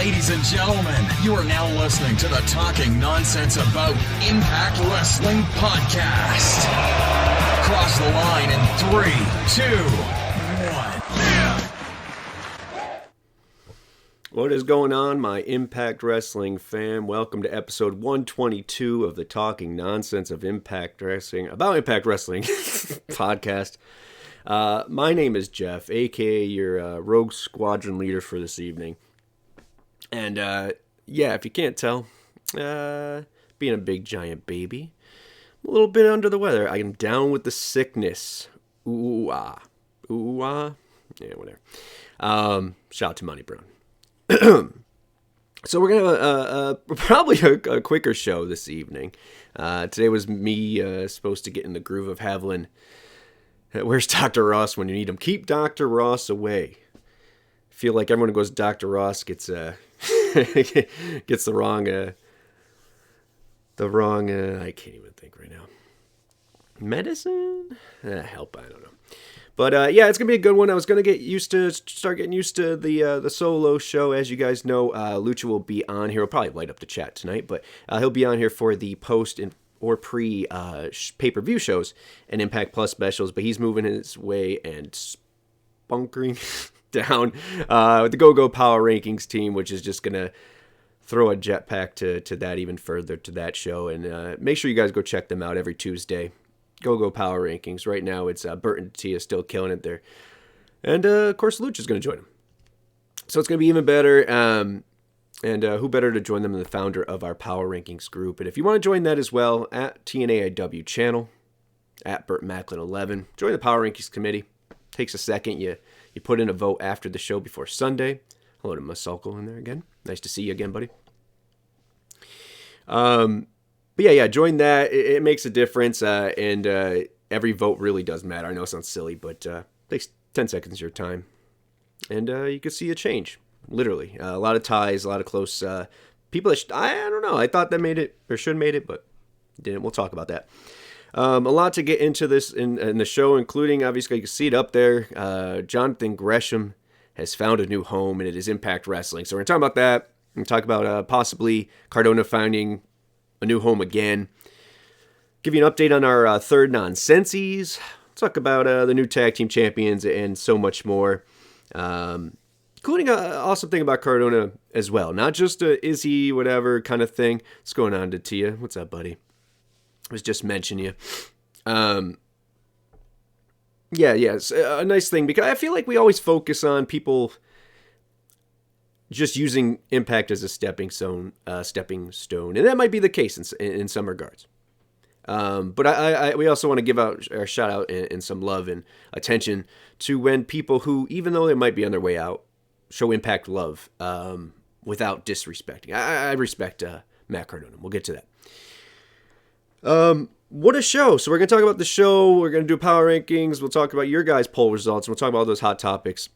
Ladies and gentlemen, you are now listening to the Talking Nonsense About Impact Wrestling podcast. Cross the line in 3, 2, 1. What is going on, my Impact Wrestling fam? Welcome to episode 122 of the Talking Nonsense of Impact Wrestling, about Impact Wrestling podcast. My name is Geoff, aka your Rogue Squadron leader for this evening. And yeah, if you can't tell, being a big giant baby, I'm a little bit under the weather. I am down with the sickness. Ooh ah. Yeah, whatever. Shout out to Monty Brown. So we're gonna probably a quicker show this evening. Today was me supposed to get in the groove of Havlin. Where's Dr. Ross when you need him? Keep Dr. Ross away. Feel like everyone who goes to Dr. Ross gets gets the wrong I can't even think right now. Medicine? Help, I don't know. But yeah, it's gonna be a good one. I was gonna start getting used to the solo show. As you guys know, Lucha will be on here. He'll probably light up the chat tonight, but he'll be on here for the post or pre pay-per-view shows and Impact Plus specials. But he's moving his way and spunkering down with the GoGoPowerRankings team, which is just gonna throw a jetpack to that even further to that show. And make sure you guys go check them out every Tuesday. GoGoPowerRankings. Right now, it's Bert and Tia still killing it there. And, of course, Lucha's going to join them. So it's going to be even better. And who better to join them than the founder of our Power Rankings group. And if you want to join that as well, at TNAIWChannel, at Bert Macklin 11, join the Power Rankings committee. Takes a second. You put in a vote after the show before Sunday. Hello to Masalko in there again. Nice to see you again, buddy. But yeah, join that. It makes a difference, and every vote really does matter. I know it sounds silly, but it takes 10 seconds of your time, and you can see a change, literally. A lot of ties, a lot of close people that I don't know. I thought that made it, or should have made it, but didn't. We'll talk about that. A lot to get into this in the show, including, obviously, you can see it up there. Jonathan Gresham has found a new home, and it is Impact Wrestling. So we're going to talk about that. We're going to talk about possibly Cardona finding a new home again. Give you an update on our third Nonsensies. Talk about the new tag team champions and so much more. Including an awesome thing about Cardona as well. Not just a is he whatever kind of thing. What's going on to Tia? What's up, buddy? I was just mentioning you. Yeah, it's a nice thing because I feel like we always focus on people just using Impact as a stepping stone, and that might be the case in some regards. But we also want to give out our shout out and some love and attention to when people who, even though they might be on their way out, show Impact love without disrespecting. I respect Matt Cardona. We'll get to that. What a show. So we're going to talk about the show. We're going to do power rankings. We'll talk about your guys' poll results. We'll talk about all those hot topics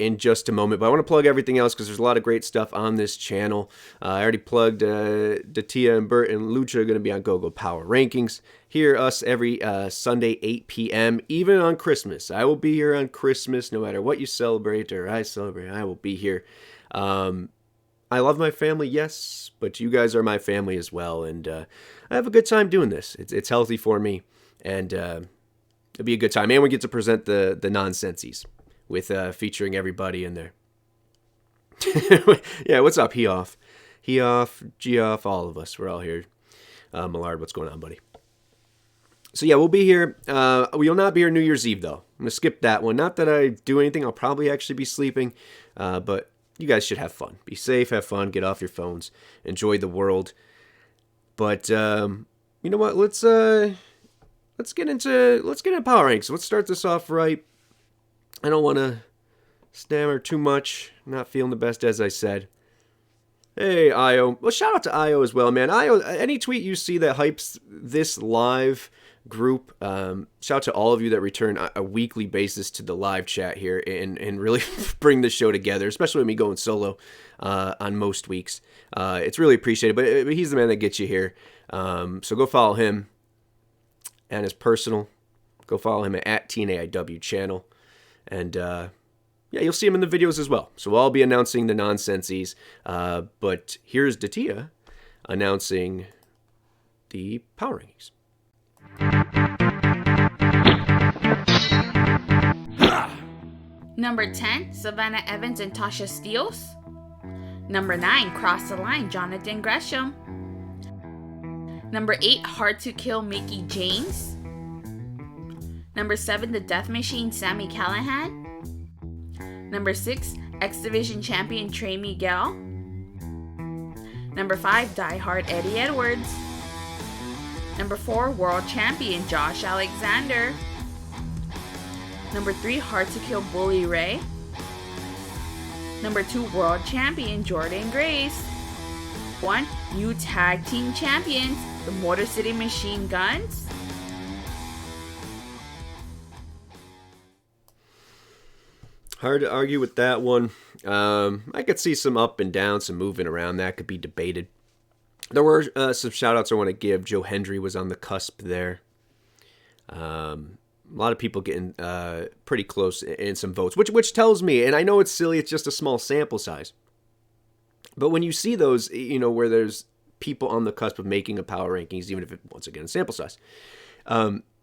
in just a moment. But I want to plug everything else because there's a lot of great stuff on this channel. I already plugged Tia and Bert and Lucha are going to be on GoGoPowerRankings. Hear us every Sunday, 8 p.m., even on Christmas. I will be here on Christmas no matter what you celebrate or I celebrate. I will be here. I love my family, yes, but you guys are my family as well, and I have a good time doing this. It's healthy for me, and it'll be a good time. And we get to present the Nonsensies with featuring everybody in there. Yeah, what's up, Geoff, Geoff, all of us. We're all here. Millard, what's going on, buddy? So yeah, we'll be here. We will not be here New Year's Eve, though. I'm going to skip that one. Not that I do anything. I'll probably actually be sleeping, but you guys should have fun. Be safe, have fun, get off your phones, enjoy the world. But you know what? Let's get into power ranks. Let's start this off right. I don't want to stammer too much. Not feeling the best, as I said. Hey, Io. Well, shout out to Io as well, man. Io, any tweet you see that hypes this live group, shout out to all of you that return a weekly basis to the live chat here and really bring the show together, especially with me going solo on most weeks. It's really appreciated, but he's the man that gets you here. So go follow him and his personal. Go follow him at TNAIWChannel. And yeah, you'll see him in the videos as well. So I'll be announcing the Nonsensies. But here's Datia announcing the Power Rankings. Number 10, Savannah Evans and Tasha Steeles. Number 9, Cross the Line, Jonathan Gresham. Number 8, Hard to Kill, Mickey James. Number 7, The Death Machine, Sami Callihan. Number 6, X Division Champion, Trey Miguel. Number 5, Die Hard, Eddie Edwards. Number 4, World Champion, Josh Alexander. Number 3, Hard to Kill, Bully Ray. Number 2, World Champion, Jordan Grace. 1, New Tag Team Champions, the Motor City Machine Guns. Hard to argue with that one. I could see some up and down, some moving around. That could be debated. There were some shout-outs I want to give. Joe Hendry was on the cusp there. A lot of people getting pretty close in some votes, which tells me, and I know it's silly, it's just a small sample size. But when you see those, where there's people on the cusp of making a power rankings, even if it, once again, sample size,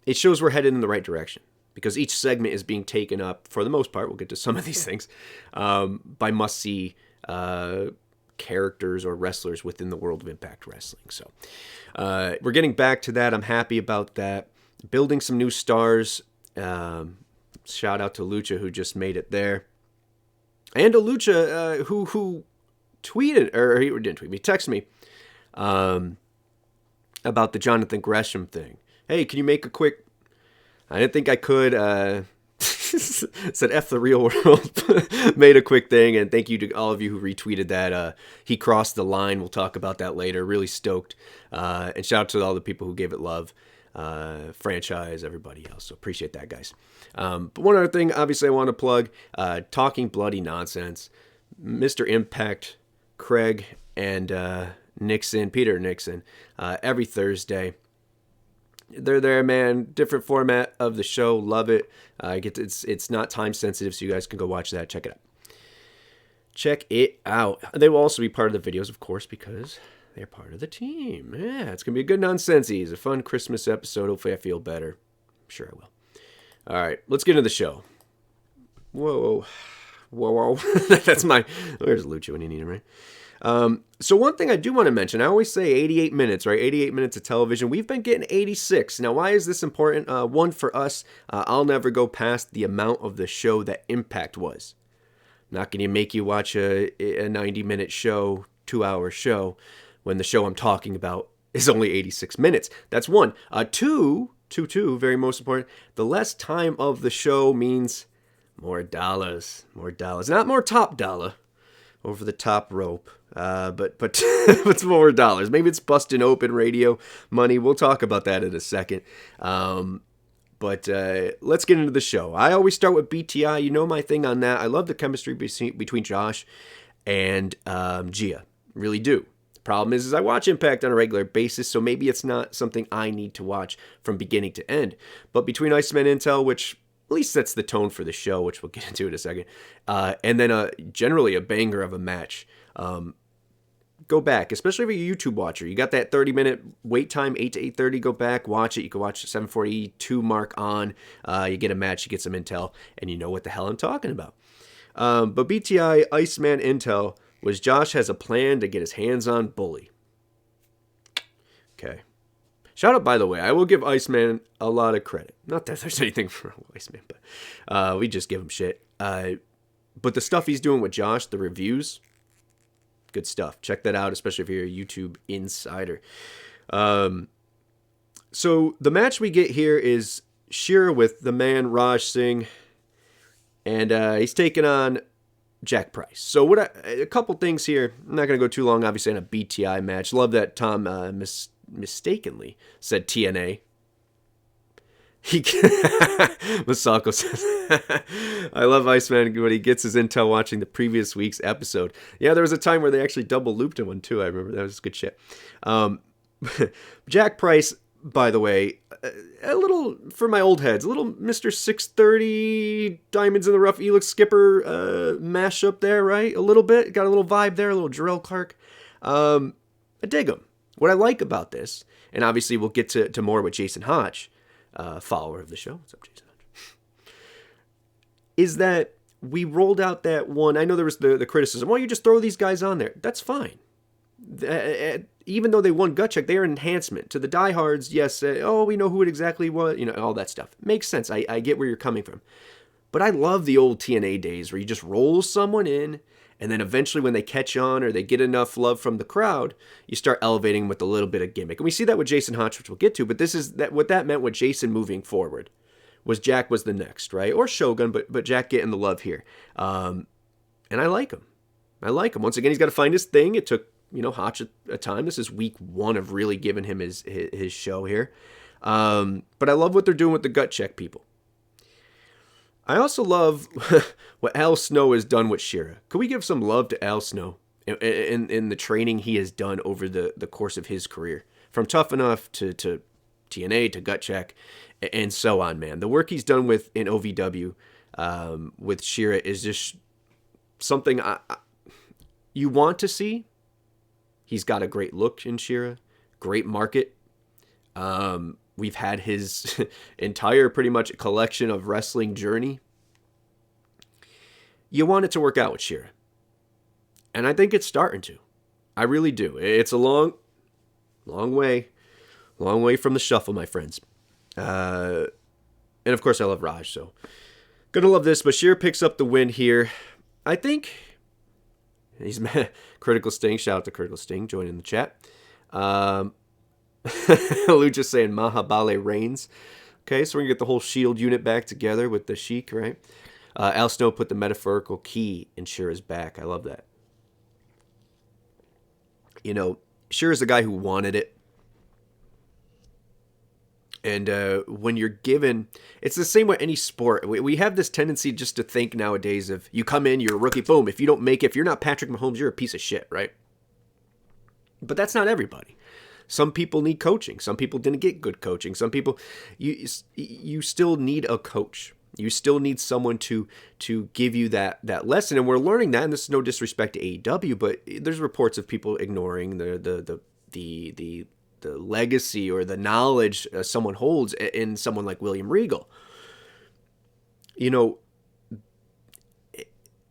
it shows we're headed in the right direction. Because each segment is being taken up, for the most part, we'll get to some of these things, by must-see characters or wrestlers within the world of Impact Wrestling. So we're getting back to that. I'm happy about that. Building some new stars. Shout out to Lucha, who just made it there. And to Lucha, who tweeted, or he didn't tweet me, texted me about the Jonathan Gresham thing. Hey, can you make a quick... I didn't think I could. Said F the real world. Made a quick thing, and thank you to all of you who retweeted that. He crossed the line. We'll talk about that later. Really stoked. And shout out to all the people who gave it love. Franchise, everybody else. So appreciate that, guys. But one other thing, obviously, I want to plug Talking Bloody Nonsense. Mr. Impact, Craig, and Peter Nixon, every Thursday. They're there, man. Different format of the show. Love it. It's not time sensitive, so you guys can go watch that. Check it out. Check it out. They will also be part of the videos, of course, because they're part of the team. Yeah, it's going to be a good Nonsensies. A fun Christmas episode. Hopefully I feel better. I'm sure I will. All right, let's get into the show. Whoa. That's my... There's Lucha when you need him, right? So one thing I do want to mention, I always say 88 minutes, right? 88 minutes of television. We've been getting 86. Now, why is this important? One, for us, I'll never go past the amount of the show that Impact was. I'm not going to make you watch a 90-minute show, 2-hour show, when the show I'm talking about is only 86 minutes. That's one. Two, very most important, the less time of the show means more dollars. Not more top dollar over the top rope. But it's more dollars. Maybe it's busting open radio money. We'll talk about that in a second. But let's get into the show. I always start with BTI. You know my thing on that. I love the chemistry between Josh and Gia. Really do. The problem is I watch Impact on a regular basis, so maybe it's not something I need to watch from beginning to end. But between Iceman Intel, which at least sets the tone for the show, which we'll get into in a second, and then generally a banger of a match. Go back, especially if you're a YouTube watcher. You got that 30-minute wait time, 8 to 8:30. Go back, watch it. You can watch the 7:42 mark on. You get a match, you get some intel, and you know what the hell I'm talking about. But BTI Iceman Intel was Josh has a plan to get his hands on Bully. Okay. Shout out, by the way. I will give Iceman a lot of credit. Not that there's anything for Iceman, but we just give him shit. But the stuff he's doing with Josh, the reviews, good stuff. Check that out, especially if you're a YouTube insider. So the match we get here is Shira with the man Raj Singh, and he's taking on Jack Price. So a couple things here. I'm not going to go too long, obviously, in a BTI match. Love that Tom mistakenly said TNA. Masako says, I love Iceman when he gets his intel watching the previous week's episode. Yeah, there was a time where they actually double looped him one too. I remember that was good shit. Jack Price by the way, a little, for my old heads, a little Mr. 630 Diamonds in the Rough Elix Skipper mashup there, right? A little bit. Got a little vibe there, a little Jarrell Clark. I dig him. What I like about this, and obviously we'll get to more with Jason Hodge, follower of the show. What's up, Jason Hodge? Is that we rolled out that one. I know there was the criticism. Why don't you just throw these guys on there? That's fine. Even though they won Gut Check, they are an enhancement. To the diehards, yes, we know who it exactly was, all that stuff. Makes sense. I get where you're coming from. But I love the old TNA days where you just roll someone in, and then eventually when they catch on or they get enough love from the crowd, you start elevating them with a little bit of gimmick. And we see that with Jason Hodge, which we'll get to, but this is what that meant with Jason moving forward. Was Jack was the next, right? Or Shogun, but Jack getting the love here. And I like him. Once again, he's got to find his thing. It took, Hodge a time. This is week 1 of really giving him his show here. But I love what they're doing with the Gut Check people. I also love what Al Snow has done with Shera. Could we give some love to Al Snow in the training he has done over the course of his career? From Tough Enough to TNA to Gut Check and so on, man. The work he's done in OVW with Shera is just something you want to see. He's got a great look in Shera, great market. We've had his entire pretty much collection of wrestling journey. You want it to work out with Shera. And I think it's starting to. I really do. It's a long way from the shuffle, my friends. And of course I love Raj, so gonna love this, but Shera picks up the win here. I think he's Critical Sting, shout out to Critical Sting, joining the chat. Lucha saying Mahabale reigns. Okay, so we're gonna get the whole Shield unit back together with the Sheik, right? Al Snow put the metaphorical key in Shera's back. I love that. Shera's the guy who wanted it. And when you're given, it's the same with any sport. We have this tendency just to think nowadays of you come in, you're a rookie, boom. If you don't make it, if you're not Patrick Mahomes, you're a piece of shit, right? But that's not everybody. Some people need coaching. Some people didn't get good coaching. Some people, you still need a coach. You still need someone to give you that lesson. And we're learning that, and this is no disrespect to AEW, but there's reports of people ignoring the legacy or the knowledge someone holds in someone like William Regal.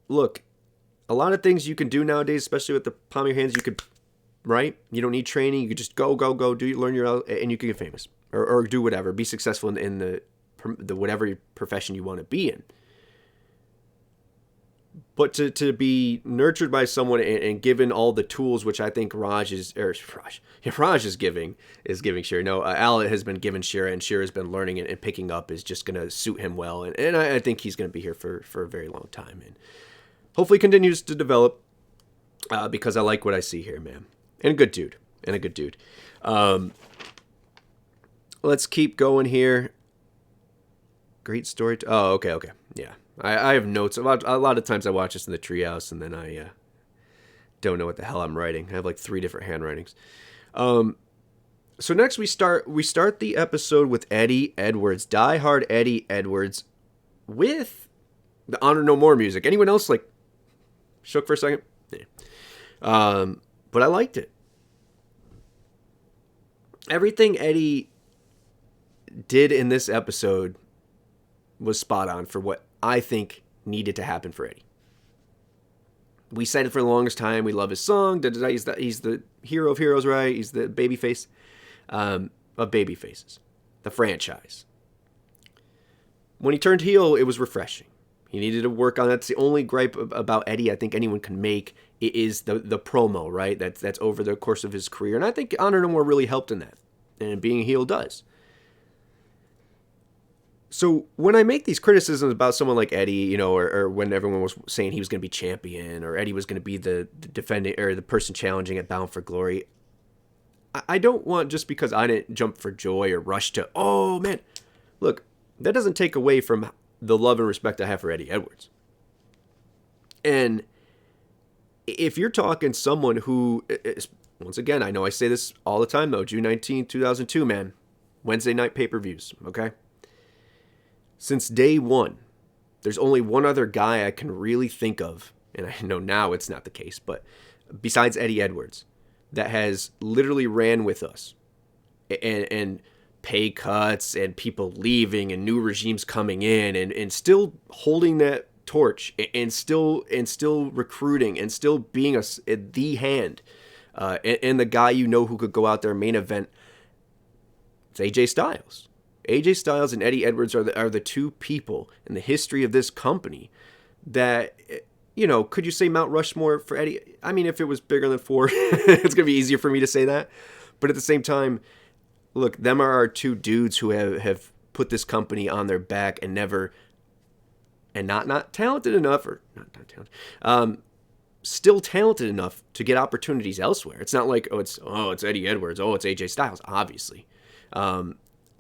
Look, a lot of things you can do nowadays, especially with the palm of your hands, you could, right? You don't need training. You could just go, learn and you can get famous or do whatever, be successful in the whatever profession you want to be in. But to be nurtured by someone and given all the tools, which I think Raj is giving Shera. No, Al has been given Shera, and Shera has been learning it and picking up is just going to suit him well. And I think he's going to be here for a very long time. And hopefully continues to develop because I like what I see here, man. And a good dude. Let's keep going here. Great story. Okay. Yeah. I have notes. A lot of times I watch this in the treehouse, and then I don't know what the hell I'm writing. I have like 3 different handwritings. So next we start the episode with Eddie Edwards, diehard Eddie Edwards, with the Honor No More music. Anyone else like shook for a second? Yeah. But I liked it. Everything Eddie did in this episode was spot on for what I think needed to happen for Eddie. We said it for the longest time. We love his song. He's the hero of heroes, right? He's the babyface of babyfaces, the franchise. When he turned heel, it was refreshing. He needed to work on that. That's the only gripe about Eddie I think anyone can make is the promo, right? That's over the course of his career. And I think Honor No More really helped in that. And being a heel does. So when I make these criticisms about someone like Eddie, or when everyone was saying he was going to be champion or Eddie was going to be the defending or the person challenging at Bound for Glory, I don't want just because I didn't jump for joy or rush to, oh man, look, that doesn't take away from the love and respect I have for Eddie Edwards. And if you're talking someone who is, once again, I know I say this all the time though, June 19, 2002, man, Wednesday night pay-per-views, okay? Since day one, there's only one other guy I can really think of, and I know now it's not the case, but besides Eddie Edwards, that has literally ran with us. And pay cuts and people leaving and new regimes coming in and still holding that torch and still recruiting and still being the hand and the guy who could go out there main event. It's AJ Styles. AJ Styles and Eddie Edwards are the two people in the history of this company that, could you say Mount Rushmore for Eddie? I mean, if it was bigger than 4, it's going to be easier for me to say that. But at the same time, look, them are our two dudes who have put this company on their back and never, and not talented enough, or not talented, still talented enough to get opportunities elsewhere. It's not like, it's Eddie Edwards, it's AJ Styles, obviously.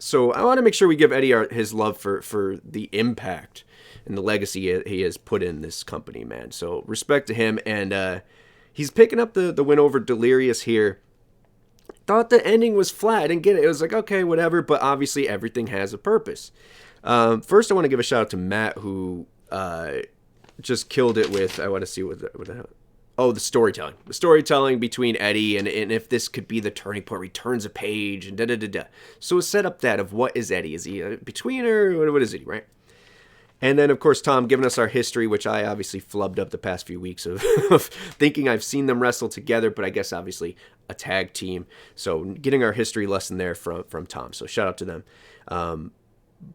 So I want to make sure we give Eddie his love for the impact and the legacy he has put in this company, man. So respect to him, and he's picking up the win over Delirious here. Thought the ending was flat. I didn't get it. It was like, okay, whatever, but obviously everything has a purpose. First, I want to give a shout out to Matt, who just killed it with, I want to see the storytelling. The storytelling between Eddie and if this could be the turning point, returns a page, and da-da-da-da. So it set up that of what is Eddie? Is he a betweener? What is he, right? And then, of course, Tom giving us our history, which I obviously flubbed up the past few weeks of thinking I've seen them wrestle together, but I guess obviously a tag team. So getting our history lesson there from Tom. So shout out to them.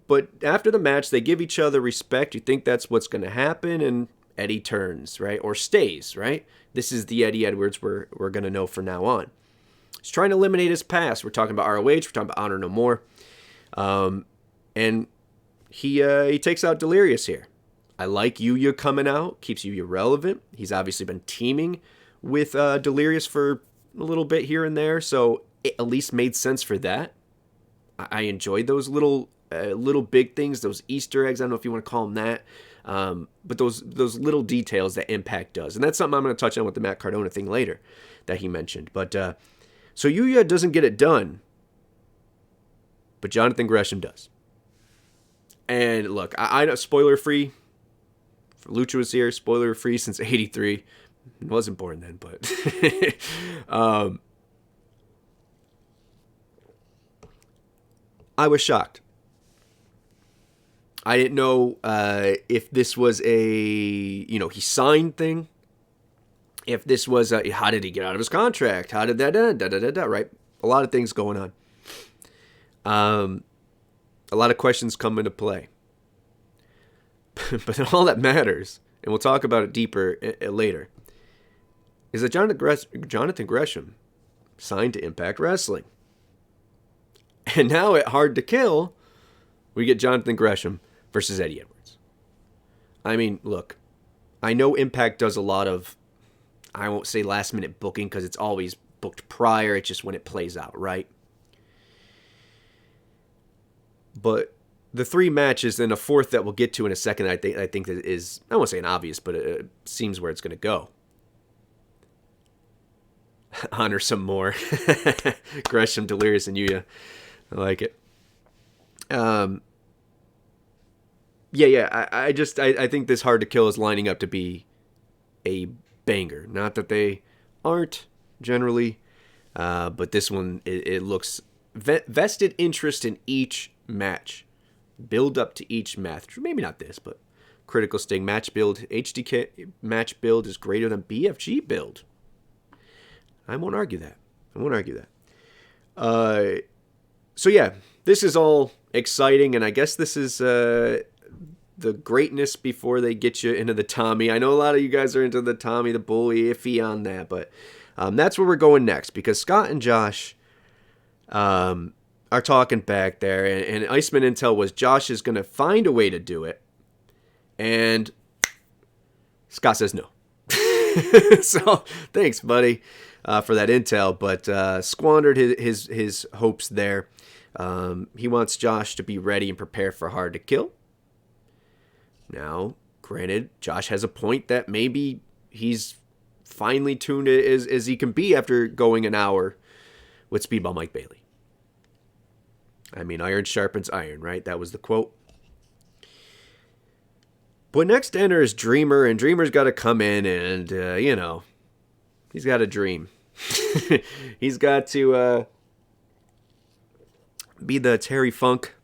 But after the match, they give each other respect. You think that's what's going to happen, and Eddie turns, right? Or stays, right? This is the Eddie Edwards we're going to know from now on. He's trying to eliminate his past. We're talking about ROH. We're talking about Honor No More. And he takes out Delirious here. I like Yuya coming out. Keeps Yuya relevant. He's obviously been teaming with Delirious for a little bit here and there, so it at least made sense for that. I enjoyed those little big things, those Easter eggs. I don't know if you want to call them that. But those little details that Impact does. And that's something I'm going to touch on with the Matt Cardona thing later that he mentioned. But so Yuya doesn't get it done, but Jonathan Gresham does. And look, I know, spoiler free. Lucha was here, spoiler free since '83. Wasn't born then, but I was shocked. I didn't know if this was a, he signed thing. If this was how did he get out of his contract? How did that end? Right? A lot of things going on. A lot of questions come into play. But all that matters, and we'll talk about it deeper later, is that Jonathan Gresham signed to Impact Wrestling. And now at Hard to Kill, we get Jonathan Gresham versus Eddie Edwards. I mean, look, I know Impact does a lot of, I won't say last minute booking because it's always booked prior. It's just when it plays out, right? But the 3 matches and a 4th that we'll get to in a second, I think that is, I won't say an obvious, but it seems where it's going to go. Honor some more. Gresham, Delirious, and Yuya. I like it. I think this Hard to Kill is lining up to be a banger. Not that they aren't generally, but this one, it looks vested interest in each match. Build up to each match. Maybe not this, but Critical Sting match build. HDK match build is greater than BFG build. I won't argue that. So yeah, this is all exciting, and I guess this is the greatness before they get you into the Tommy. I know a lot of you guys are into the Tommy, the Bully, iffy on that, but that's where we're going next, because Scott and Josh are talking back there, and Iceman Intel was Josh is going to find a way to do it, and Scott says no. So thanks, buddy, for that intel, but squandered his hopes there. He wants Josh to be ready and prepare for Hard to Kill. Now, granted, Josh has a point that maybe he's finely tuned as he can be after going an hour with Speedball Mike Bailey. I mean, iron sharpens iron, right? That was the quote. But next to enter is Dreamer, and Dreamer's got to come in and, he's got a dream. He's got to be the Terry Funk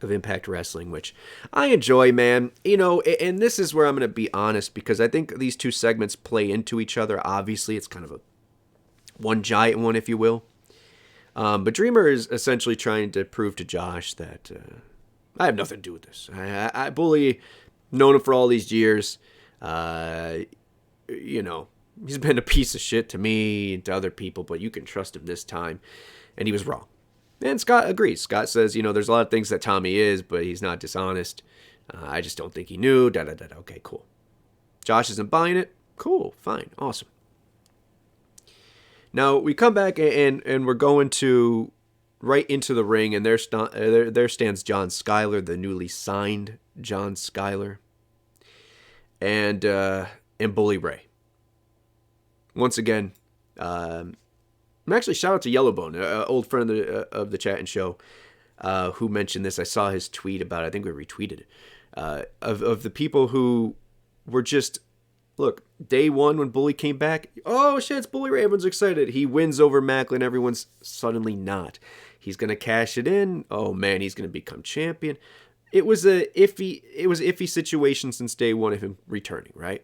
of Impact Wrestling, which I enjoy, man. And this is where I'm going to be honest, because I think these two segments play into each other. Obviously, it's kind of a one giant one, if you will. But Dreamer is essentially trying to prove to Josh that I have nothing to do with this. I Bully, known him for all these years. He's been a piece of shit to me and to other people, but you can trust him this time. And he was wrong. And Scott agrees. Scott says, there's a lot of things that Tommy is, but he's not dishonest. I just don't think he knew. Da-da-da-da. Okay, cool. Josh isn't buying it. Cool. Fine. Awesome. Now, we come back and we're going to right into the ring, and there stands John Schuyler, the newly signed John Schuyler, and Bully Ray. Once again, actually, shout out to Yellowbone, an old friend of the chat and show, who mentioned this. I saw his tweet about it. I think we retweeted it. Of the people who were just, look, day one when Bully came back, oh shit, it's Bully Ray. Everyone's excited. He wins over Macklin. Everyone's suddenly not. He's gonna cash it in. Oh man, he's gonna become champion. It was an iffy situation since day one of him returning, right?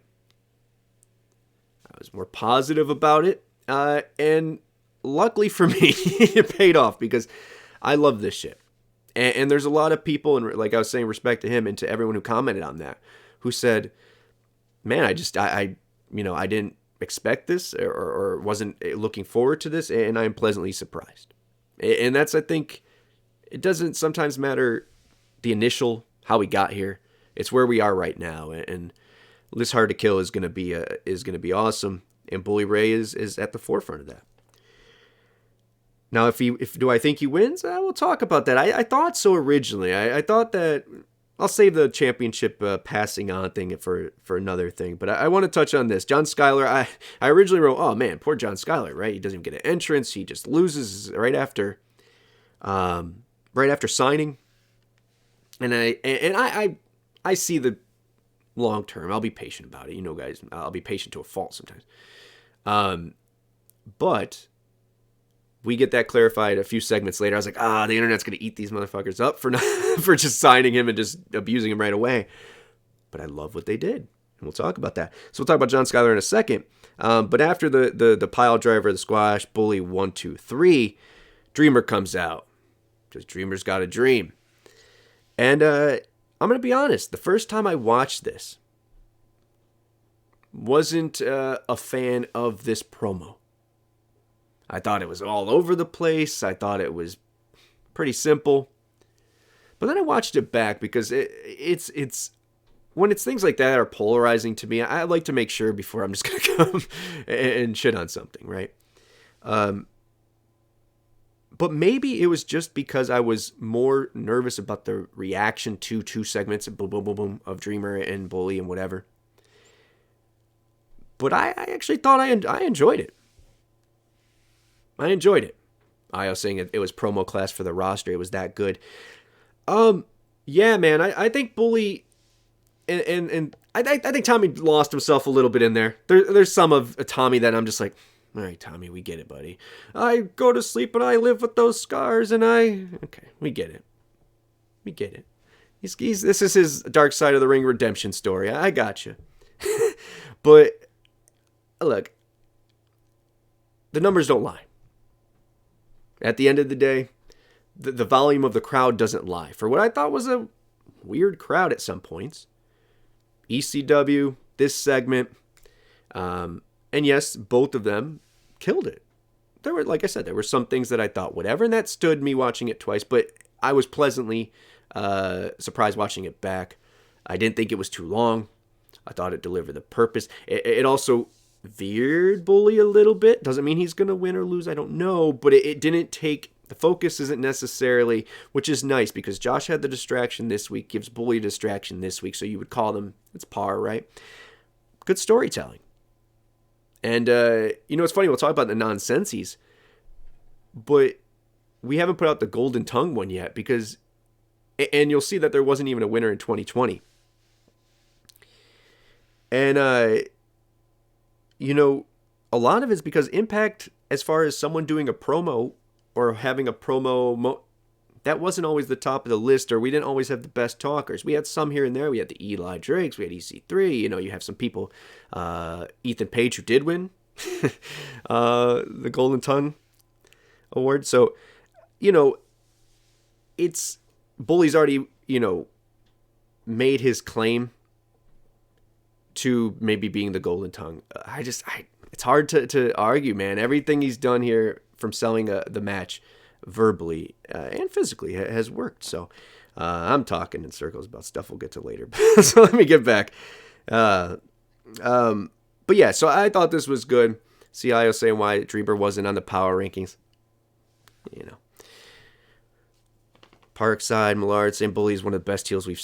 I was more positive about it, and luckily for me, it paid off, because I love this shit. And there's a lot of people, and like I was saying, respect to him and to everyone who commented on that, who said, man, I didn't expect this or wasn't looking forward to this, and I'm pleasantly surprised. And that's, I think, it doesn't sometimes matter the initial, how we got here. It's where we are right now, and this Hard to Kill is gonna be awesome, and Bully Ray is at the forefront of that. Now, if do I think he wins? We'll talk about that. I thought so originally. I thought that I'll save the championship passing on thing for another thing. But I want to touch on this. John Schuyler, I originally wrote, oh man, poor John Schuyler, right? He doesn't even get an entrance. He just loses right after signing. And I see the long term. I'll be patient about it. Guys, I'll be patient to a fault sometimes. But we get that clarified a few segments later. I was like, the internet's going to eat these motherfuckers up for just signing him and just abusing him right away. But I love what they did. And we'll talk about that. So we'll talk about John Schuyler in a second. But after the pile driver, the squash, Bully 1, 2, 3, Dreamer comes out. Because Dreamer's got a dream. And I'm going to be honest. The first time I watched this, wasn't a fan of this promo. I thought it was all over the place. I thought it was pretty simple. But then I watched it back, because it's when it's things like that are polarizing to me, I like to make sure before I'm just going to come and shit on something, right? But maybe it was just because I was more nervous about the reaction to two segments of boom, boom, boom, boom of Dreamer and Bully and whatever. But I actually thought I enjoyed it. I enjoyed it. I was saying it was promo class for the roster. It was that good. Yeah, man. I think Bully and I think Tommy lost himself a little bit in there. There's some of Tommy that I'm just like, all right, Tommy, we get it, buddy. I go to sleep and I live with those scars, and okay, we get it. We get it. This is his Dark Side of the Ring redemption story. I got you. But look, the numbers don't lie. At the end of the day, the volume of the crowd doesn't lie. For what I thought was a weird crowd at some points. ECW, this segment, and yes, both of them killed it. There were, like I said, there were some things that I thought whatever, and that stood me watching it twice, but I was pleasantly surprised watching it back. I didn't think it was too long. I thought it delivered the purpose. It also veered Bully a little bit. Doesn't mean he's going to win or lose, I don't know, but it didn't take, the focus isn't necessarily, which is nice because Josh had the distraction this week, gives Bully a distraction this week, so you would call them, it's par, right? Good storytelling. And, it's funny, we'll talk about the Nonsensies, but we haven't put out the Golden Tongue one yet because, and you'll see that there wasn't even a winner in 2020. And, you know, a lot of it's because Impact, as far as someone doing a promo or having a promo, that wasn't always the top of the list, or we didn't always have the best talkers. We had some here and there. We had the Eli Drakes. We had EC3. You know, you have some people, Ethan Page, who did win the Golden Tongue Award. So, you know, Bully's already, you know, made his claim to maybe being the Golden Tongue. It's hard to argue, man. Everything he's done here, from selling the match verbally and physically, has worked. So I'm talking in circles about stuff we'll get to later. So let me get back. But yeah, so I thought this was good. CIO saying why Dreamer wasn't on the power rankings. You know. Parkside, Millard saying Bully is one of the best heels we've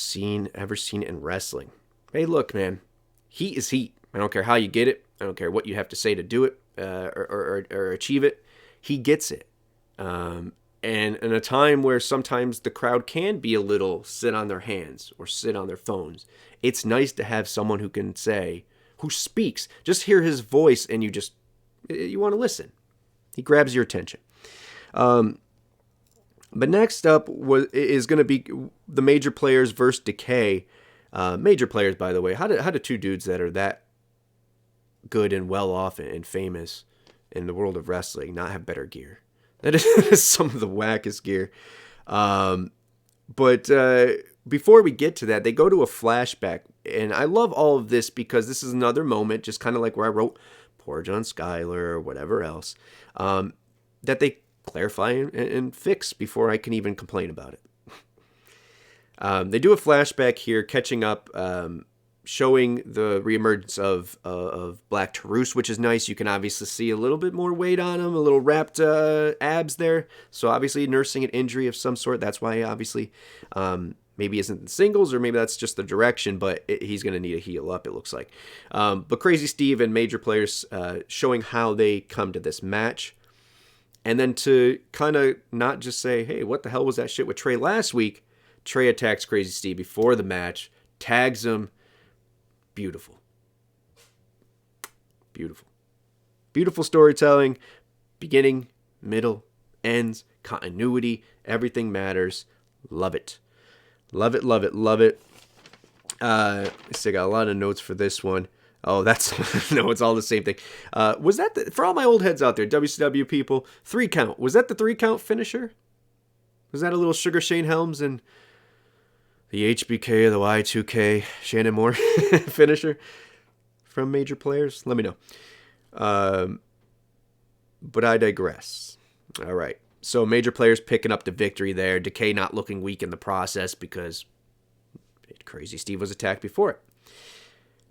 ever seen in wrestling. Hey, look, man. Heat is heat. I don't care how you get it. I don't care what you have to say to do it or achieve it. He gets it. And in a time where sometimes the crowd can be a little sit on their hands or sit on their phones, it's nice to have someone who speaks. Just hear his voice and you want to listen. He grabs your attention. But next up is going to be the Major Players versus Decay. Major Players, by the way. How do two dudes that are that good and well off and famous in the world of wrestling not have better gear? That is some of the wackest gear. But before we get to that, they go to a flashback. And I love all of this because this is another moment, just kind of like where I wrote poor John Schuyler or whatever else, that they clarify and fix before I can even complain about it. They do a flashback here, catching up, showing the reemergence of Black Taurus, which is nice. You can obviously see a little bit more weight on him, a little wrapped abs there. So obviously nursing an injury of some sort. That's why obviously maybe isn't in singles, or maybe that's just the direction, but he's going to need a heal up, it looks like. But Crazy Steve and Major Players showing how they come to this match. And then to kind of not just say, hey, what the hell was that shit with Trey last week? Trey attacks Crazy Steve before the match, tags him. Beautiful. Beautiful. Beautiful storytelling. Beginning, middle, ends, continuity. Everything matters. Love it. Love it, love it, love it. I got a lot of notes for this one. Oh, no, it's all the same thing. Was that, for all my old heads out there, WCW people, 3 count. Was that the 3 count finisher? Was that a little Sugar Shane Helms and the HBK, the Y2K, Shannon Moore finisher from Major Players? Let me know. But I digress. All right. So Major Players picking up the victory there. Decay not looking weak in the process because Crazy Steve was attacked before it.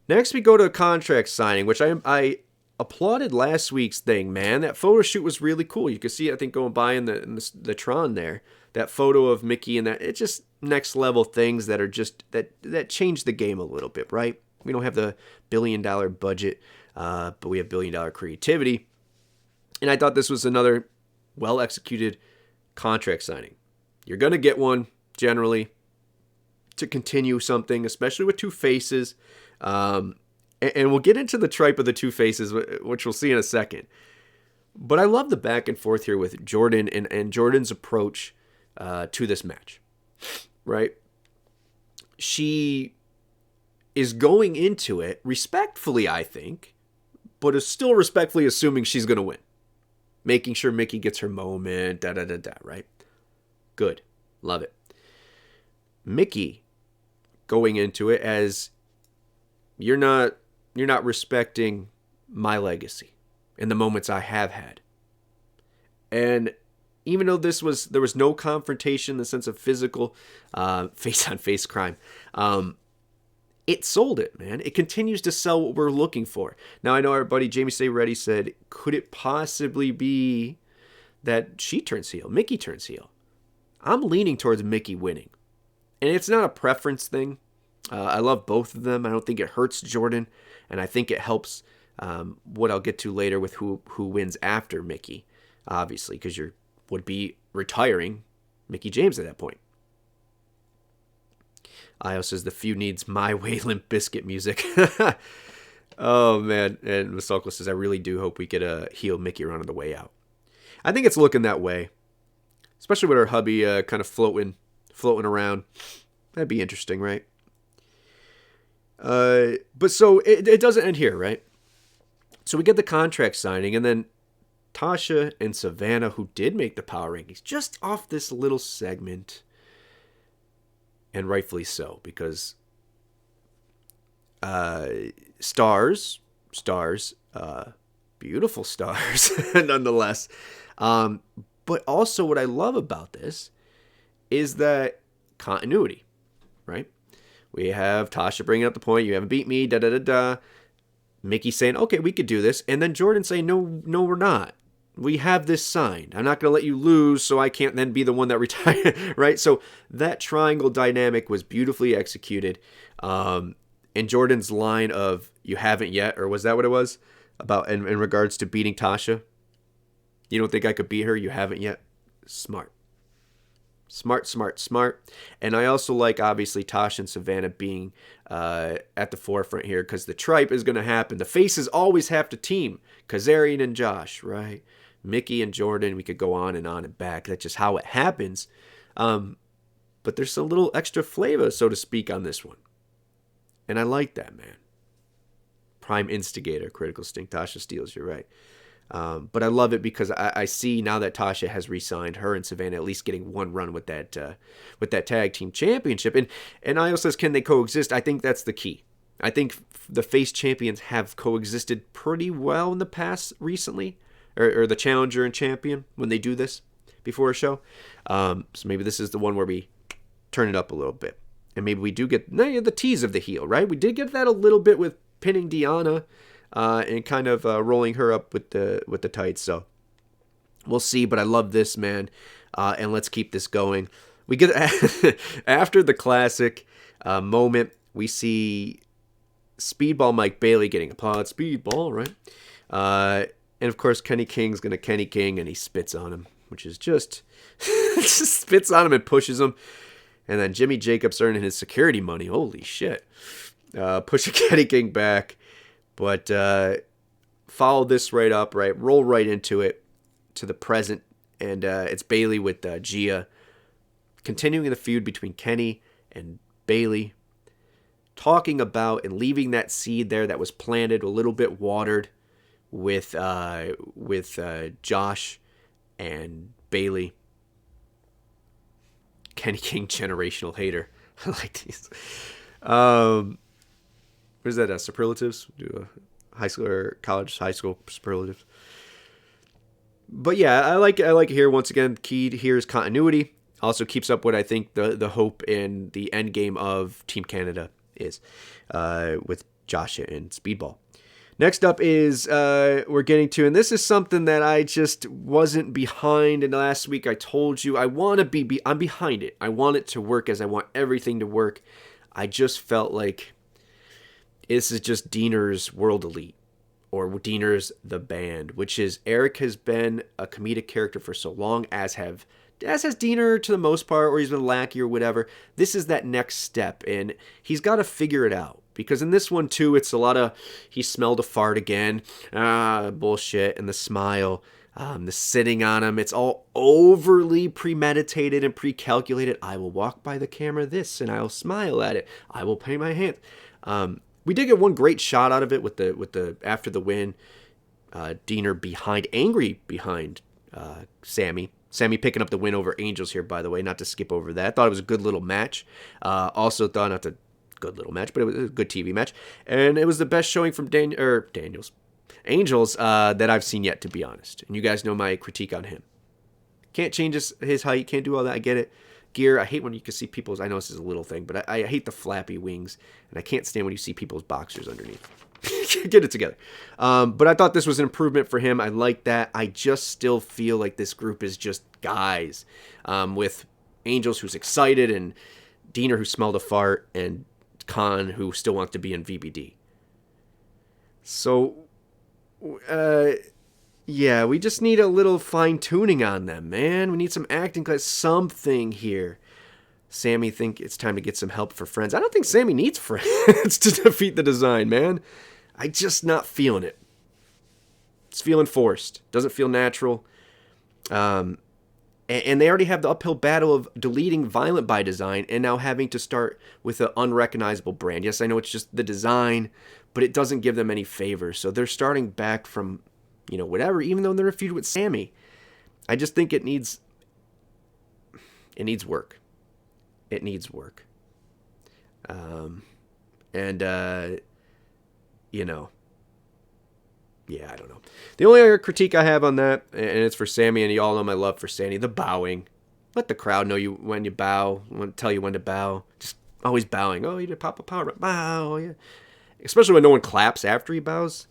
Next, we go to a contract signing, which I applauded last week's thing, man. That photo shoot was really cool. You can see it, I think, going by in the Tron there. That photo of Mickey and that, it's just next level things that are just, that change the game a little bit, right? We don't have the $1 billion budget, but we have $1 billion creativity. And I thought this was another well-executed contract signing. You're going to get one, generally, to continue something, especially with two faces. And we'll get into the tripe of the two faces, which we'll see in a second. But I love the back and forth here with Jordan and Jordan's approach to this match, right? She is going into it respectfully, I think, but is still respectfully assuming she's going to win. Making sure Mickey gets her moment, right? Good. Love it. Mickey going into it as you're not respecting my legacy and the moments I have had. And even though there was no confrontation in the sense of physical face-on-face crime, it sold it, man. It continues to sell what we're looking for. Now, I know our buddy Jamie Stay Ready said, could it possibly be that she turns heel, Mickey turns heel? I'm leaning towards Mickey winning. And it's not a preference thing. I love both of them. I don't think it hurts Jordan. And I think it helps what I'll get to later with who wins after Mickey, obviously, because would be retiring Mickie James at that point. Io says the feud needs My Way Limp Bizkit music. Oh, man. And Masako says, I really do hope we get a heel Mickie around on the way out. I think it's looking that way. Especially with her hubby kind of floating around. That'd be interesting, right? But so it doesn't end here, right? So we get the contract signing, and then Tasha and Savannah, who did make the power rankings, just off this little segment, and rightfully so, because stars, beautiful stars, nonetheless. But also what I love about this is that continuity, right? We have Tasha bringing up the point, you haven't beat me, da-da-da-da. Mickie saying, okay, we could do this. And then Jordan saying, no, we're not. We have this signed. I'm not going to let you lose, so I can't then be the one that retires, right? So that triangle dynamic was beautifully executed. And Jordan's line of, you haven't yet, or was that what it was? About in regards to beating Tasha? You don't think I could beat her? You haven't yet? Smart. Smart. And I also like, obviously, Tasha and Savannah being at the forefront here, because the tripe is going to happen. The faces always have to team. Kazarian and Josh, right? Mickie and Jordan, we could go on and back. That's just how it happens. But there's a little extra flavor, so to speak, on this one. And I like that, man. Prime instigator, critical stink, Tasha Steelz, you're right. But I love it because I see now that Tasha has re-signed, her and Savannah at least getting one run with that tag team championship. And Io says, can they coexist? I think that's the key. I think the face champions have coexisted pretty well in the past recently, or the challenger and champion when they do this before a show. So maybe this is the one where we turn it up a little bit. And maybe we do get the tease of the heel, right? We did get that a little bit with pinning Deanna and kind of rolling her up with the tights. So we'll see, but I love this, man. And let's keep this going. We get after the classic moment, we see Speedball Mike Bailey getting applauded. Speedball, right? And of course, Kenny King's gonna Kenny King, and he spits on him, which is just spits on him and pushes him. And then Jimmy Jacobs earning his security money. Holy shit. Pushing Kenny King back. But follow this right up, right? Roll right into it, to the present. And it's Bailey with Gia. Continuing the feud between Kenny and Bailey. Talking about and leaving that seed there that was planted, a little bit watered, with Josh and Bailey. Kenny King, generational hater. I like these. What is that? Superlatives? Do a high school or college, high school superlatives. But yeah, I like it here. Once again, key here is continuity. Also keeps up what I think the hope and the end game of Team Canada is with Josh and Speedball. Next up is we're getting to, and this is something that I just wasn't behind. And last week I told you I'm behind it. I want it to work as I want everything to work. I just felt like this is just Diener's World Elite, or Diener's The Band, which is Eric has been a comedic character for so long, as has Diener to the most part, or he's been lackey or whatever. This is that next step, and he's got to figure it out. Because in this one, too, it's a lot of, he smelled a fart again, bullshit, and the smile, the sitting on him. It's all overly premeditated and pre-calculated. I will walk by the camera this, and I'll smile at it. I will pay my hand. We did get one great shot out of it with the after the win, Diener angry behind Sammy. Sammy picking up the win over Angels here, by the way, not to skip over that. I thought it was a good little match. Also thought not to good little match, but it was a good TV match, and it was the best showing from Angels that I've seen yet, to be honest. And you guys know my critique on him. Can't change his height, can't do all that. I get it. Gear, I hate when you can see people's. I know this is a little thing, but I hate the flappy wings, and I can't stand when you see people's boxers underneath. Get it together. But I thought this was an improvement for him. I like that. I just still feel like this group is just guys, with Angels who's excited, and Diener who smelled a fart, and Khan who still wants to be in VBD. So Yeah, we just need a little fine-tuning on them, man. We need some acting class, something here. Sammy think it's time to get some help for friends. I don't think Sammy needs friends to defeat the design, man. I just not feeling it. It's feeling forced. Doesn't feel natural. And they already have the uphill battle of deleting Violent by Design and now having to start with an unrecognizable brand. Yes, I know it's just the design, but it doesn't give them any favors. So they're starting back from, whatever, even though they're in a feud with Sammy. I just think it needs work. It needs work. Yeah, I don't know. The only other critique I have on that, and it's for Sammy, and you all know my love for Sammy, the bowing. Let the crowd know when you bow, tell you when to bow. Just always bowing. Oh, you did pop a power bow, yeah. Especially when no one claps after he bows.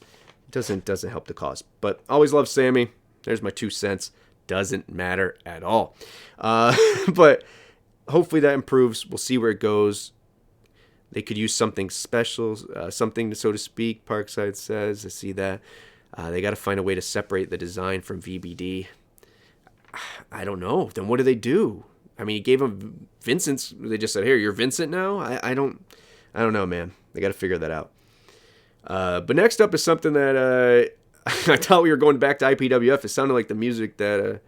It doesn't help the cause. But always love Sammy. There's my 2 cents. Doesn't matter at all. But hopefully that improves. We'll see where it goes. They could use something special, something, so to speak, Parkside says. I see that. They got to find a way to separate the design from VBD. I don't know. Then what do they do? I mean, he gave him Vincent's. They just said, here, you're Vincent now? I don't know, man. They got to figure that out. But next up is something that I thought we were going back to IPWF. It sounded like the music that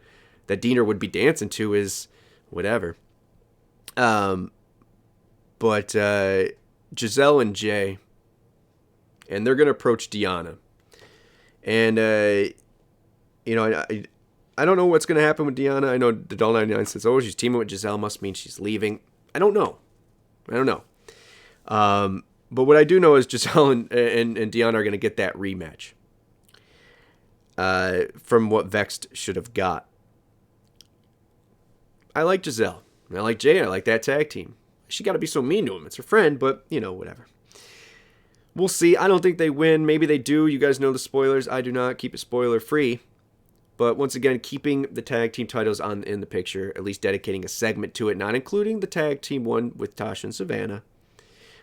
Diener would be dancing to is whatever. But Giselle and Jay, and they're going to approach Deanna. And, I don't know what's going to happen with Deanna. I know the Doll 99 says, oh, she's teaming with Giselle. Must mean she's leaving. I don't know. But what I do know is Giselle and Deanna are going to get that rematch from what Vexed should have got. I like Giselle. I like Jay. I like that tag team. She got to be so mean to him. It's her friend, but, whatever. We'll see. I don't think they win. Maybe they do. You guys know the spoilers. I do not. Keep it spoiler-free. But once again, keeping the tag team titles in the picture, at least dedicating a segment to it, not including the tag team one with Tasha and Savannah.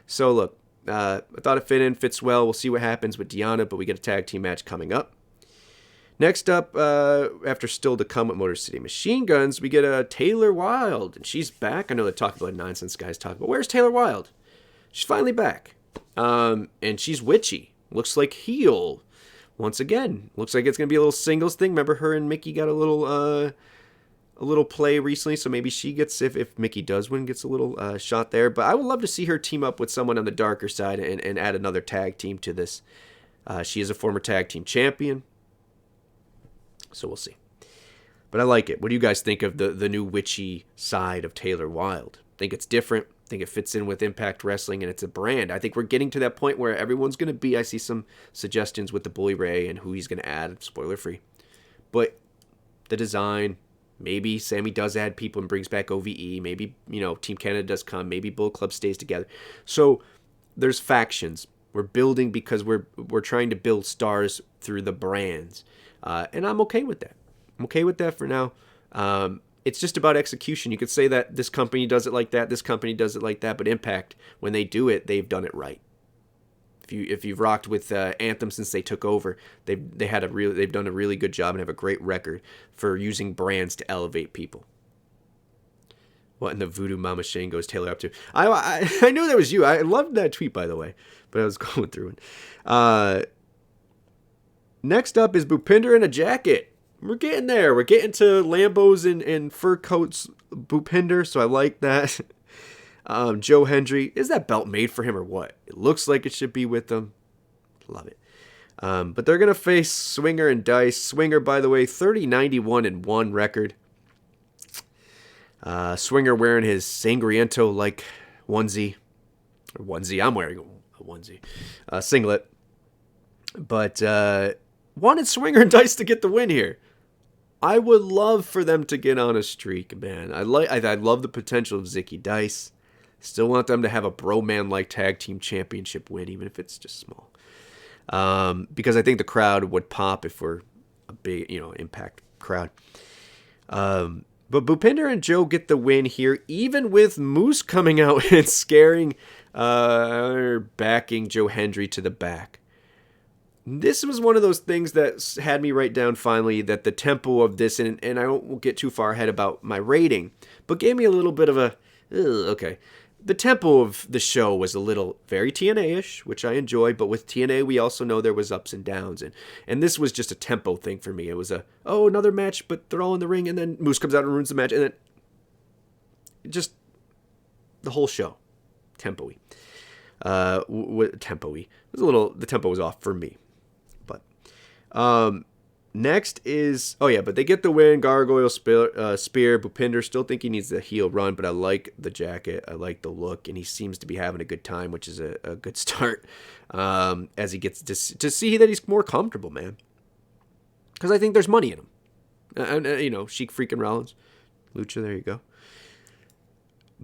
So, look, I thought it fits well. We'll see what happens with Deanna, but we get a tag team match coming up. Next up, after still to come with Motor City Machine Guns, we get Taylor Wilde, and she's back. I know they talk about nonsense guys talk about, where's Taylor Wilde? She's finally back, and she's witchy. Looks like heel. Once again, looks like it's gonna be a little singles thing. Remember, her and Mickey got a little play recently, so maybe she gets, if Mickey does win, gets a little shot there. But I would love to see her team up with someone on the darker side and add another tag team to this. She is a former tag team champion. So we'll see. But I like it. What do you guys think of the new witchy side of Taylor Wilde? Think it's different? Think it fits in with Impact Wrestling and it's a brand? I think we're getting to that point where everyone's going to be, I see some suggestions with the Bully Ray and who he's going to add, spoiler free. But the design, maybe Sammy does add people and brings back OVE. Maybe, Team Canada does come. Maybe Bullet Club stays together. So there's factions. We're building because we're trying to build stars through the brands. And I'm okay with that. I'm okay with that for now. It's just about execution. You could say that this company does it like that, this company does it like that, but Impact, when they do it, they've done it right. If you've rocked with Anthem since they took over, they've done a really good job and have a great record for using brands to elevate people. What in the voodoo Mama Shane goes Taylor up to? I knew that was you. I loved that tweet, by the way, but I was going through it. Next up is Bhupinder in a jacket. We're getting there. We're getting to Lambos and fur coats Bhupinder, so I like that. Joe Hendry. Is that belt made for him or what? It looks like it should be with them. Love it. But they're going to face Swinger and Dice. Swinger, by the way, 30-91-1 record. Swinger wearing his Sangriento-like onesie. Or onesie. I'm wearing a onesie. Singlet. But wanted Swinger and Dice to get the win here. I would love for them to get on a streak, man. I love the potential of Zicky Dice. Still want them to have a bro-man-like tag team championship win, even if it's just small. Because I think the crowd would pop if we're a big, Impact crowd. But Bhupinder and Joe get the win here, even with Moose coming out and scaring, backing Joe Hendry to the back. This was one of those things that had me write down finally that the tempo of this, and I won't get too far ahead about my rating, but gave me a little bit of a, okay. The tempo of the show was a little very TNA-ish, which I enjoy, but with TNA we also know there was ups and downs, and this was just a tempo thing for me. It was another match, but they're all in the ring, and then Moose comes out and ruins the match, and then just the whole show, tempo-y. Tempo-y. It was the tempo was off for me. Next is, but they get the win. Gargoyle spear. Bhupinder, still think he needs the heel run, but I like the jacket. I like the look, and he seems to be having a good time, which is a good start. As he gets to see that he's more comfortable, man. Because I think there's money in him. Sheik freaking Rollins. Lucha, there you go.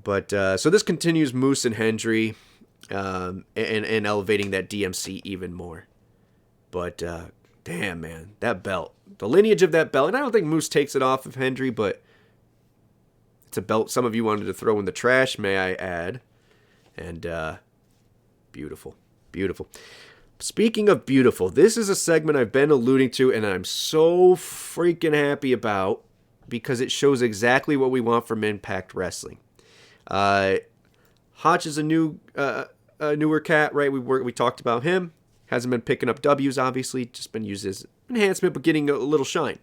But, so this continues Moose and Hendry, and elevating that DMC even more. But, damn, man, that belt. The lineage of that belt. And I don't think Moose takes it off of Hendry, but it's a belt some of you wanted to throw in the trash, may I add. And beautiful. Beautiful. Speaking of beautiful, this is a segment I've been alluding to, and I'm so freaking happy about because it shows exactly what we want from Impact Wrestling. Hotch is a newer cat, right? We talked about him. Hasn't been picking up W's, obviously. Just been used as enhancement, but getting a little shine.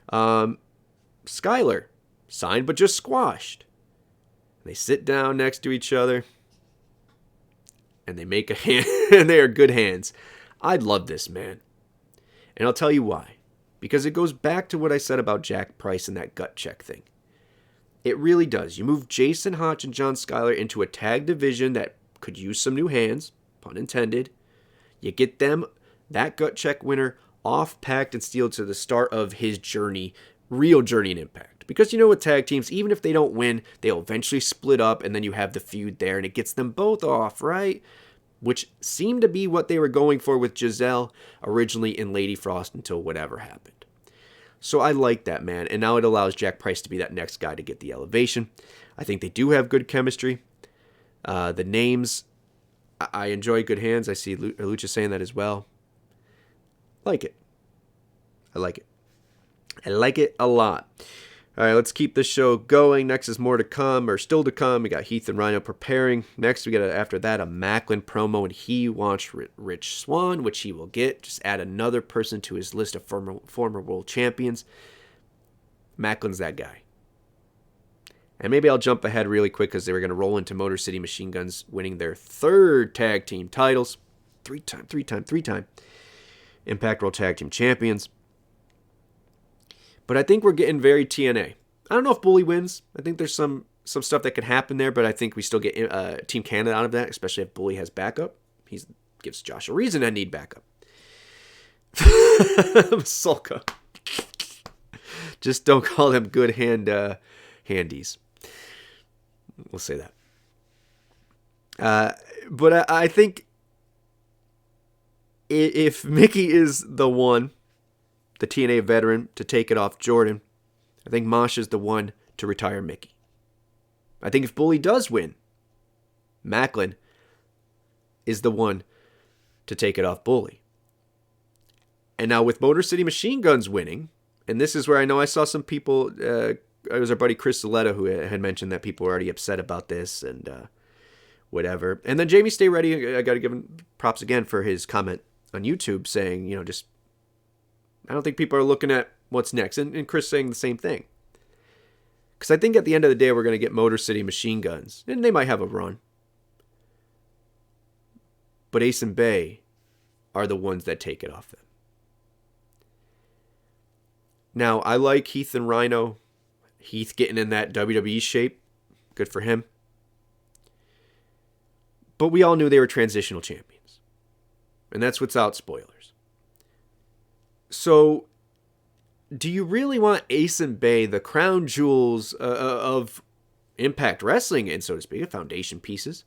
Skylar, signed but just squashed. They sit down next to each other. And they make a hand. And they are good hands. I love this, man. And I'll tell you why. Because it goes back to what I said about Jack Price and that gut check thing. It really does. You move Jason Hotch and John Skylar into a tag division that could use some new hands. Pun intended. You get them, that gut check winner, off Pact and Steel to the start of his journey, real journey in Impact. Because with tag teams, even if they don't win, they'll eventually split up, and then you have the feud there, and it gets them both off, right? Which seemed to be what they were going for with Giselle originally in Lady Frost until whatever happened. So I like that, man, and now it allows Jack Price to be that next guy to get the elevation. I think they do have good chemistry. The names... I enjoy good hands. I see Lucha saying that as well. Like it. I like it. I like it a lot. All right, let's keep this show going. Next is more to come, or still to come. We got Heath and Rhino preparing. Next, we got, after that, a Macklin promo, and he wants Rich Swann, which he will get. Just add another person to his list of former world champions. Macklin's that guy. And maybe I'll jump ahead really quick because they were going to roll into Motor City Machine Guns winning their third tag team titles. Three-time Impact World Tag Team Champions. But I think we're getting very TNA. I don't know if Bully wins. I think there's some stuff that could happen there, but I think we still get Team Canada out of that, especially if Bully has backup. He gives Josh a reason to need backup. Sulka. Just don't call them good handies. We'll say that. But I think if Mickey is the one, the TNA veteran, to take it off Jordan, I think Mosh is the one to retire Mickey. I think if Bully does win, Macklin is the one to take it off Bully. And now with Motor City Machine Guns winning, and this is where I know I saw some people... it was our buddy Chris Zaletta who had mentioned that people were already upset about this and whatever. And then Jamie Stay Ready, I got to give him props again for his comment on YouTube saying, I don't think people are looking at what's next. And Chris saying the same thing. Because I think at the end of the day, we're going to get Motor City Machine Guns. And they might have a run. But Ace and Bay are the ones that take it off them. Now, I like Heath and Rhino. Heath getting in that WWE shape. Good for him. But we all knew they were transitional champions. And that's without spoilers. So, do you really want Ace and Bay, the crown jewels of Impact Wrestling, and so to speak, foundation pieces,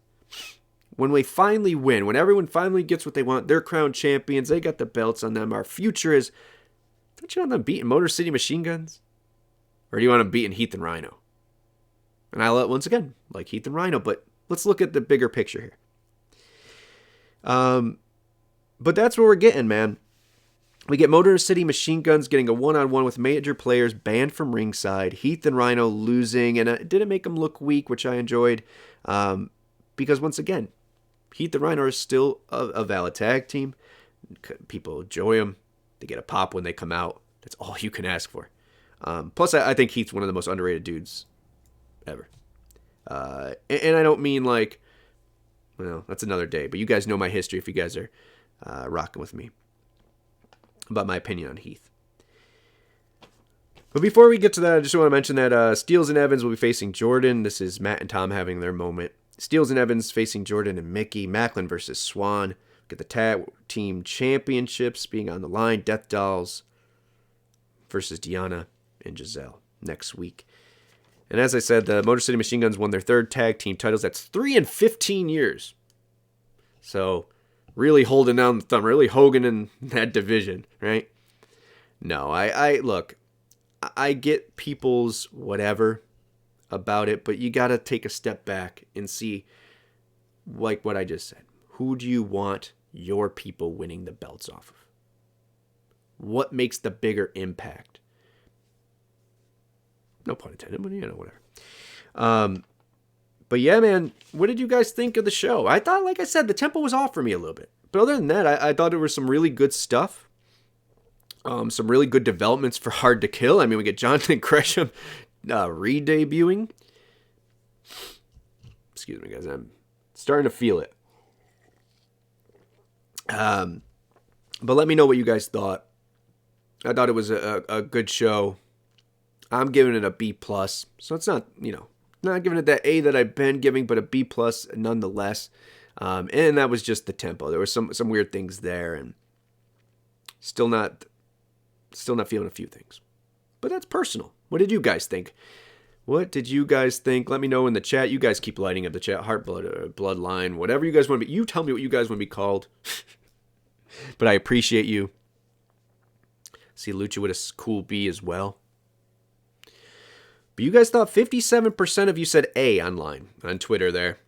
when we finally win, when everyone finally gets what they want, they're crown champions, they got the belts on them, our future is, don't you want them beating Motor City Machine Guns? Or do you want them beating Heath and Rhino? And I once again like Heath and Rhino, but let's look at the bigger picture here. But that's what we're getting, man. We get Motor City Machine Guns getting a one-on-one with major players banned from ringside. Heath and Rhino losing, and it didn't make them look weak, which I enjoyed. Because once again, Heath and Rhino are still a valid tag team. People enjoy them. They get a pop when they come out. That's all you can ask for. Plus, I think Heath's one of the most underrated dudes ever. And I don't mean like, well, that's another day. But you guys know my history if you guys are rocking with me about my opinion on Heath. But before we get to that, I just want to mention that Steels and Evans will be facing Jordan. This is Matt and Tom having their moment. Steels and Evans facing Jordan and Mickey. Macklin versus Swan. Get the tag team championships being on the line. Death Dolls versus Deanna and Giselle next week. And as I said, the Motor City Machine Guns won their third tag team titles. That's 3 in 15 years. So really holding down the thumb, really Hogan in that division, right? No, look, I get people's whatever about it, but you got to take a step back and see, like what I just said. Who do you want your people winning the belts off of? What makes the bigger impact? No pun intended, but whatever. But yeah, man, what did you guys think of the show? I thought, like I said, the tempo was off for me a little bit. But other than that, I thought there was some really good stuff. Some really good developments for Hard to Kill. I mean, we get Jonathan Gresham re-debuting. Excuse me, guys. I'm starting to feel it. But let me know what you guys thought. I thought it was a good show. I'm giving it a B+. So it's not, not giving it that A that I've been giving, but a B+ nonetheless. And that was just the tempo. There were some weird things there, and still not feeling a few things. But that's personal. What did you guys think? What did you guys think? Let me know in the chat. You guys keep lighting up the chat. Heartblood, Bloodline, whatever you guys want to be. You tell me what you guys want to be called. But I appreciate you. See Lucha with a cool B as well. But you guys thought 57% of you said A online on Twitter there.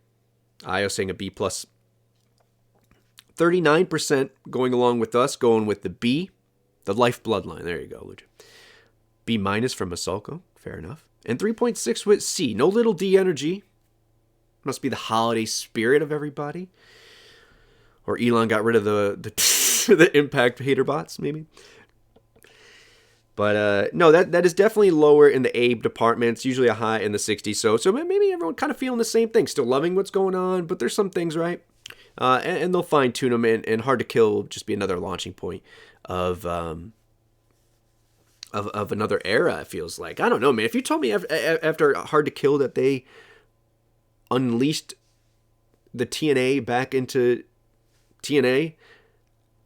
I was saying a B+. 39% going along with us, going with the B. The Life Bloodline. There you go, Lucha. B- from Masalko. Fair enough. And 3.6 with C. No little D energy. Must be the holiday spirit of everybody. Or Elon got rid of the the Impact hater bots, maybe. But no, that is definitely lower in the A department. It's usually a high in the 60s. So maybe everyone kind of feeling the same thing. Still loving what's going on, but there's some things, right? And they'll fine tune them, and Hard to Kill will just be another launching point of another era. It feels like, I don't know, man. If you told me after Hard to Kill that they unleashed the TNA back into TNA,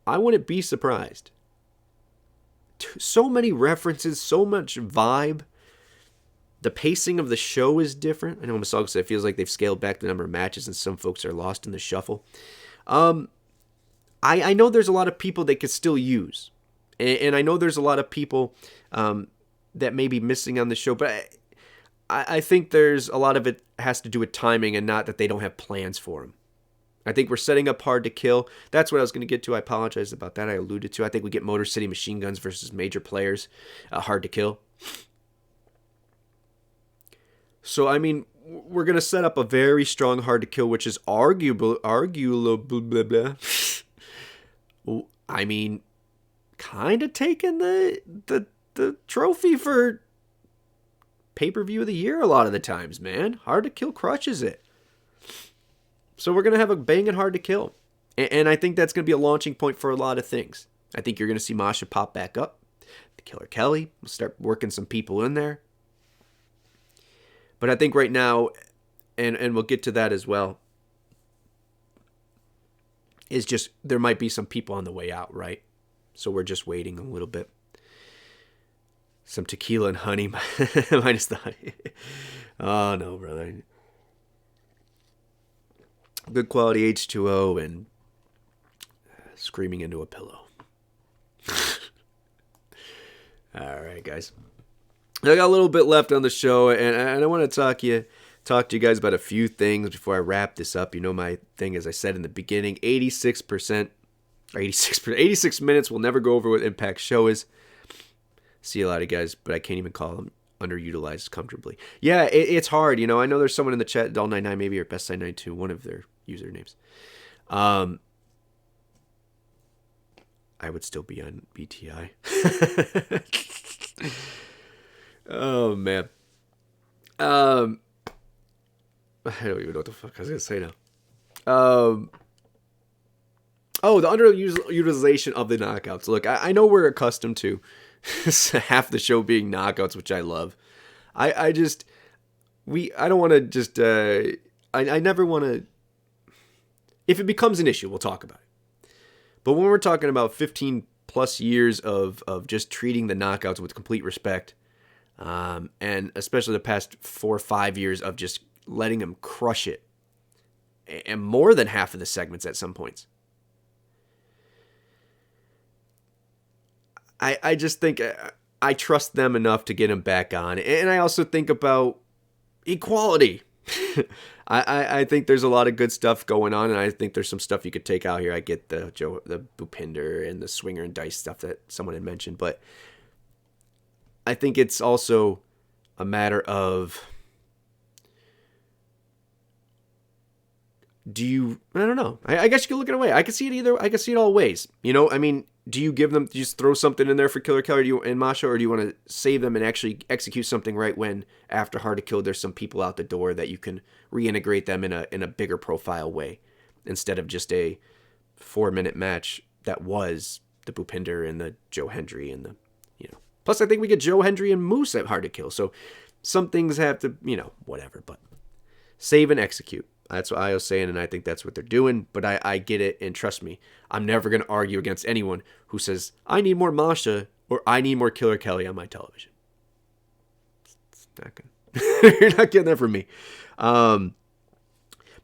I wouldn't be surprised. So many references, so much vibe. The pacing of the show is different. I know Masago said it feels like they've scaled back the number of matches and some folks are lost in the shuffle. I know there's a lot of people they could still use. And I know there's a lot of people that may be missing on the show. But I think there's a lot of it has to do with timing and not that they don't have plans for them. I think we're setting up Hard to Kill. That's what I was going to get to. I apologize about that. I alluded to. I think we get Motor City Machine Guns versus major players. Hard to Kill. So, I mean, we're going to set up a very strong Hard to Kill, which is arguable, blah, blah. I mean, kind of taking the trophy for pay-per-view of the year a lot of the times, man. Hard to Kill crushes it. So we're going to have a banging Hard to Kill. And I think that's going to be a launching point for a lot of things. I think you're going to see Masha pop back up. The Killer Kelly will start working some people in there. But I think right now, and we'll get to that as well, is just there might be some people on the way out, right? So we're just waiting a little bit. Some tequila and honey minus the honey. Oh, no, brother. Good quality H2O and screaming into a pillow. All right, guys. I got a little bit left on the show, and I want to talk to you guys about a few things before I wrap this up. You know my thing, as I said in the beginning, 86% 86 minutes will never go over what Impact's show is. See a lot of guys, but I can't even call them underutilized comfortably. Yeah, it's hard. You know, I know there's someone in the chat, Doll99 maybe, or Best992, one of their usernames. I would still be on BTI. Oh, man. I don't even know what the fuck I was going to say now. The underutilization of the knockouts. Look, I know we're accustomed to half the show being knockouts, which I love. I don't want to just, I never want to, if it becomes an issue, we'll talk about it. But when we're talking about 15 plus years of just treating the knockouts with complete respect, and especially the past 4 or 5 years of just letting them crush it, and more than half of the segments at some points, I just think I trust them enough to get them back on. And I also think about equality. I think there's a lot of good stuff going on, and I think there's some stuff you could take out here. I get the Bhupinder and the Swinger and Dice stuff that someone had mentioned, but I think it's also a matter of, I don't know. I guess you could look at it away. I could see it either. I could see it all ways. You know, I mean, do you just throw something in there for Killer Kelly and Masha, or do you want to save them and actually execute something right when after Hard to Kill there's some people out the door that you can reintegrate them in a bigger profile way instead of just a 4-minute match that was the Bhupinder and the Joe Hendry and the, you know. Plus, I think we get Joe Hendry and Moose at Hard to Kill, so some things have to, you know, whatever. But save and execute. That's what I was saying, and I think that's what they're doing. But I get it, and trust me, I'm never going to argue against anyone who says, I need more Masha or I need more Killer Kelly on my television. It's not good. You're not getting that from me. But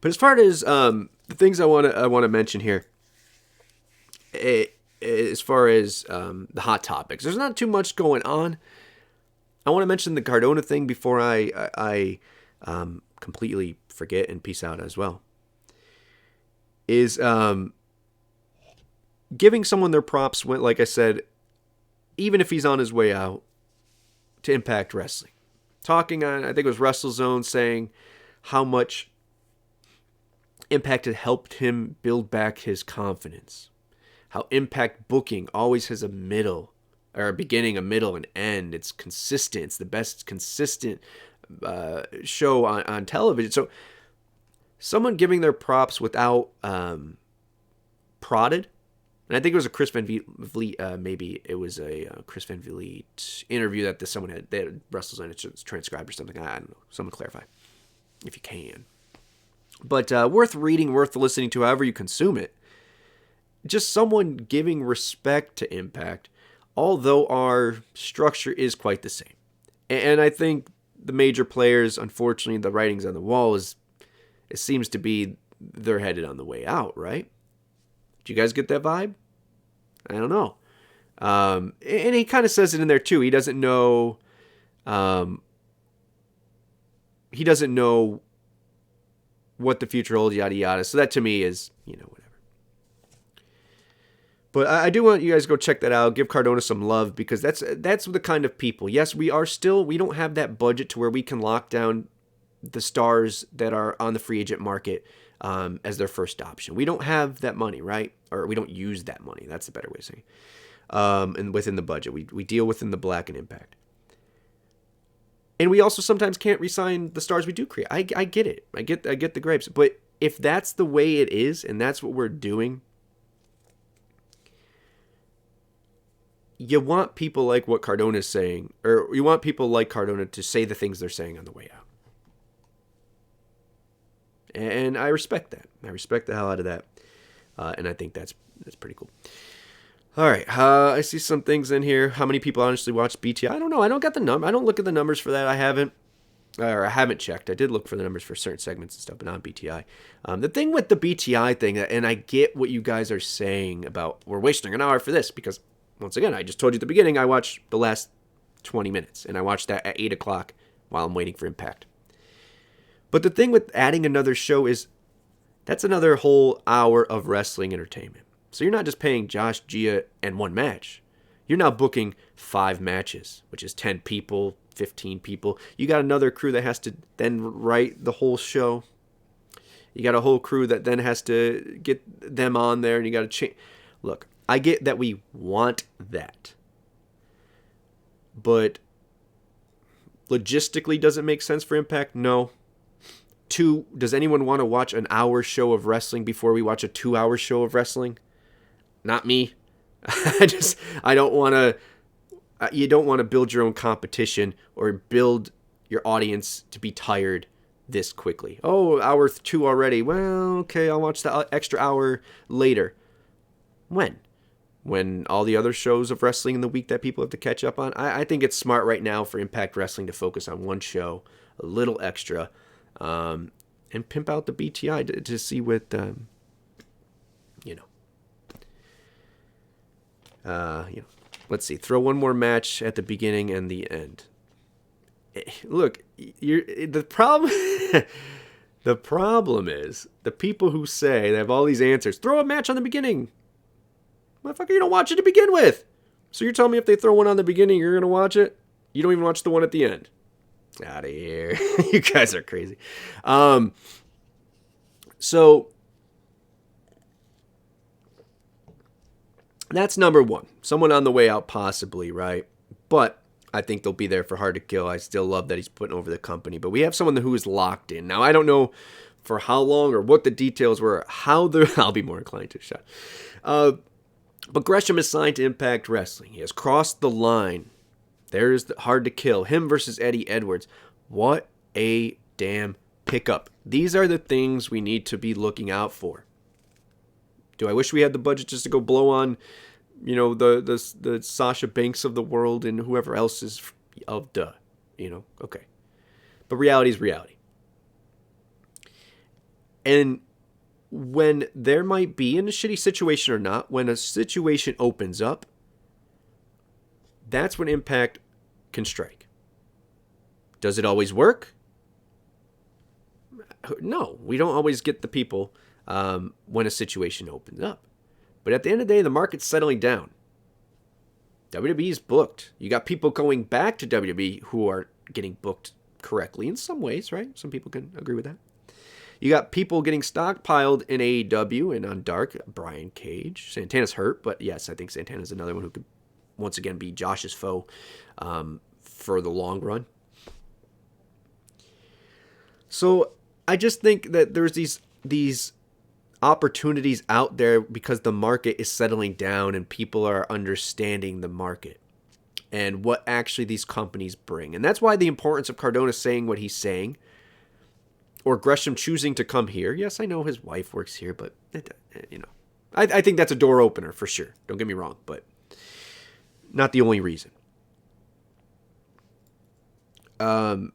as far as the things I want to mention here, as far as the hot topics, there's not too much going on. I want to mention the Cardona thing before I completely forget and peace out as well, is giving someone their props when, like I said, even if he's on his way out, to Impact Wrestling. Talking on, I think it was WrestleZone, saying how much Impact had helped him build back his confidence. How Impact booking always has a middle, or a beginning, a middle, and end. It's consistent. It's the best consistent show on television. So someone giving their props without prodded, and I think it was a Chris Van Vliet, maybe it was a Chris Van Vliet interview that someone had, they had WrestleZone, it's transcribed or something. I don't know. Someone clarify if you can. But worth reading, worth listening to, however you consume it. Just someone giving respect to Impact, although our structure is quite the same. And I think the major players, unfortunately, the writing's on the wall is, it seems to be they're headed on the way out, right? Do you guys get that vibe? I don't know. And he kind of says it in there too. He doesn't know. He doesn't know what the future holds, yada yada. So that to me is, you know, whatever. But I do want you guys to go check that out. Give Cardona some love, because that's the kind of people. Yes, we don't have that budget to where we can lock down the stars that are on the free agent market as their first option. We don't have that money, right? Or we don't use that money. That's the better way of saying it. And within the budget. We deal within the Black and Impact. And we also sometimes can't re-sign the stars we do create. I get it. I get the gripes. But if that's the way it is, and that's what we're doing, you want people like what Cardona is saying, or you want people like Cardona to say the things they're saying on the way out. And I respect that. I respect the hell out of that. And I think that's pretty cool. All right. I see some things in here. How many people honestly watch BTI? I don't know. I don't got the number. I don't look at the numbers for that. I haven't checked. I did look for the numbers for certain segments and stuff, but not on BTI. The thing with the BTI thing, and I get what you guys are saying about we're wasting an hour for this, because once again, I just told you at the beginning, I watched the last 20 minutes, and I watched that at 8 o'clock while I'm waiting for Impact. But the thing with adding another show is that's another whole hour of wrestling entertainment. So you're not just paying Josh, Gia, and one match. You're now booking 5 matches, which is 10 people, 15 people. You got another crew that has to then write the whole show. You got a whole crew that then has to get them on there, and you got to change. Look, I get that we want that. But logistically, does it make sense for Impact? No. 2, does anyone want to watch an hour show of wrestling before we watch a 2-hour show of wrestling? Not me. I don't want to. You don't want to build your own competition or build your audience to be tired this quickly. Oh, hour 2 already. Well, okay, I'll watch the extra hour later. When? When all the other shows of wrestling in the week that people have to catch up on? I think it's smart right now for Impact Wrestling to focus on one show, a little extra, and pimp out the BTI to see what, let's see, throw one more match at the beginning and the end. Look, the problem the problem is the people who say they have all these answers. Throw a match on the beginning. Motherfucker, you don't watch it to begin with. So you're telling me if they throw one on the beginning, you're going to watch it? You don't even watch the one at the end. Out of here. You guys are crazy. So that's number 1. Someone on the way out possibly, right? But I think they'll be there for Hard to Kill. I still love that he's putting over the company. But we have someone who is locked in. Now, I don't know for how long or what the details were. I'll be more inclined to shut. But Gresham is signed to Impact Wrestling. He has crossed the line. There's the Hard to Kill. Him versus Eddie Edwards. What a damn pickup. These are the things we need to be looking out for. Do I wish we had the budget just to go blow on, the Sasha Banks of the world and whoever else is okay. But reality is reality. And when there might be in a shitty situation or not, when a situation opens up, that's when Impact can strike. Does it always work? No, we don't always get the people when a situation opens up. But at the end of the day, the market's settling down. WWE's booked. You got people going back to WWE who are getting booked correctly in some ways, right? Some people can agree with that. You got people getting stockpiled in AEW and on Dark. Brian Cage. Santana's hurt, but yes, I think Santana's another one who could once again be Josh's foe for the long run. So I just think that there's these opportunities out there because the market is settling down and people are understanding the market and what actually these companies bring. And that's why the importance of Cardona saying what he's saying, or Gresham choosing to come here. Yes, I know his wife works here, but I think that's a door opener for sure. Don't get me wrong, but not the only reason. But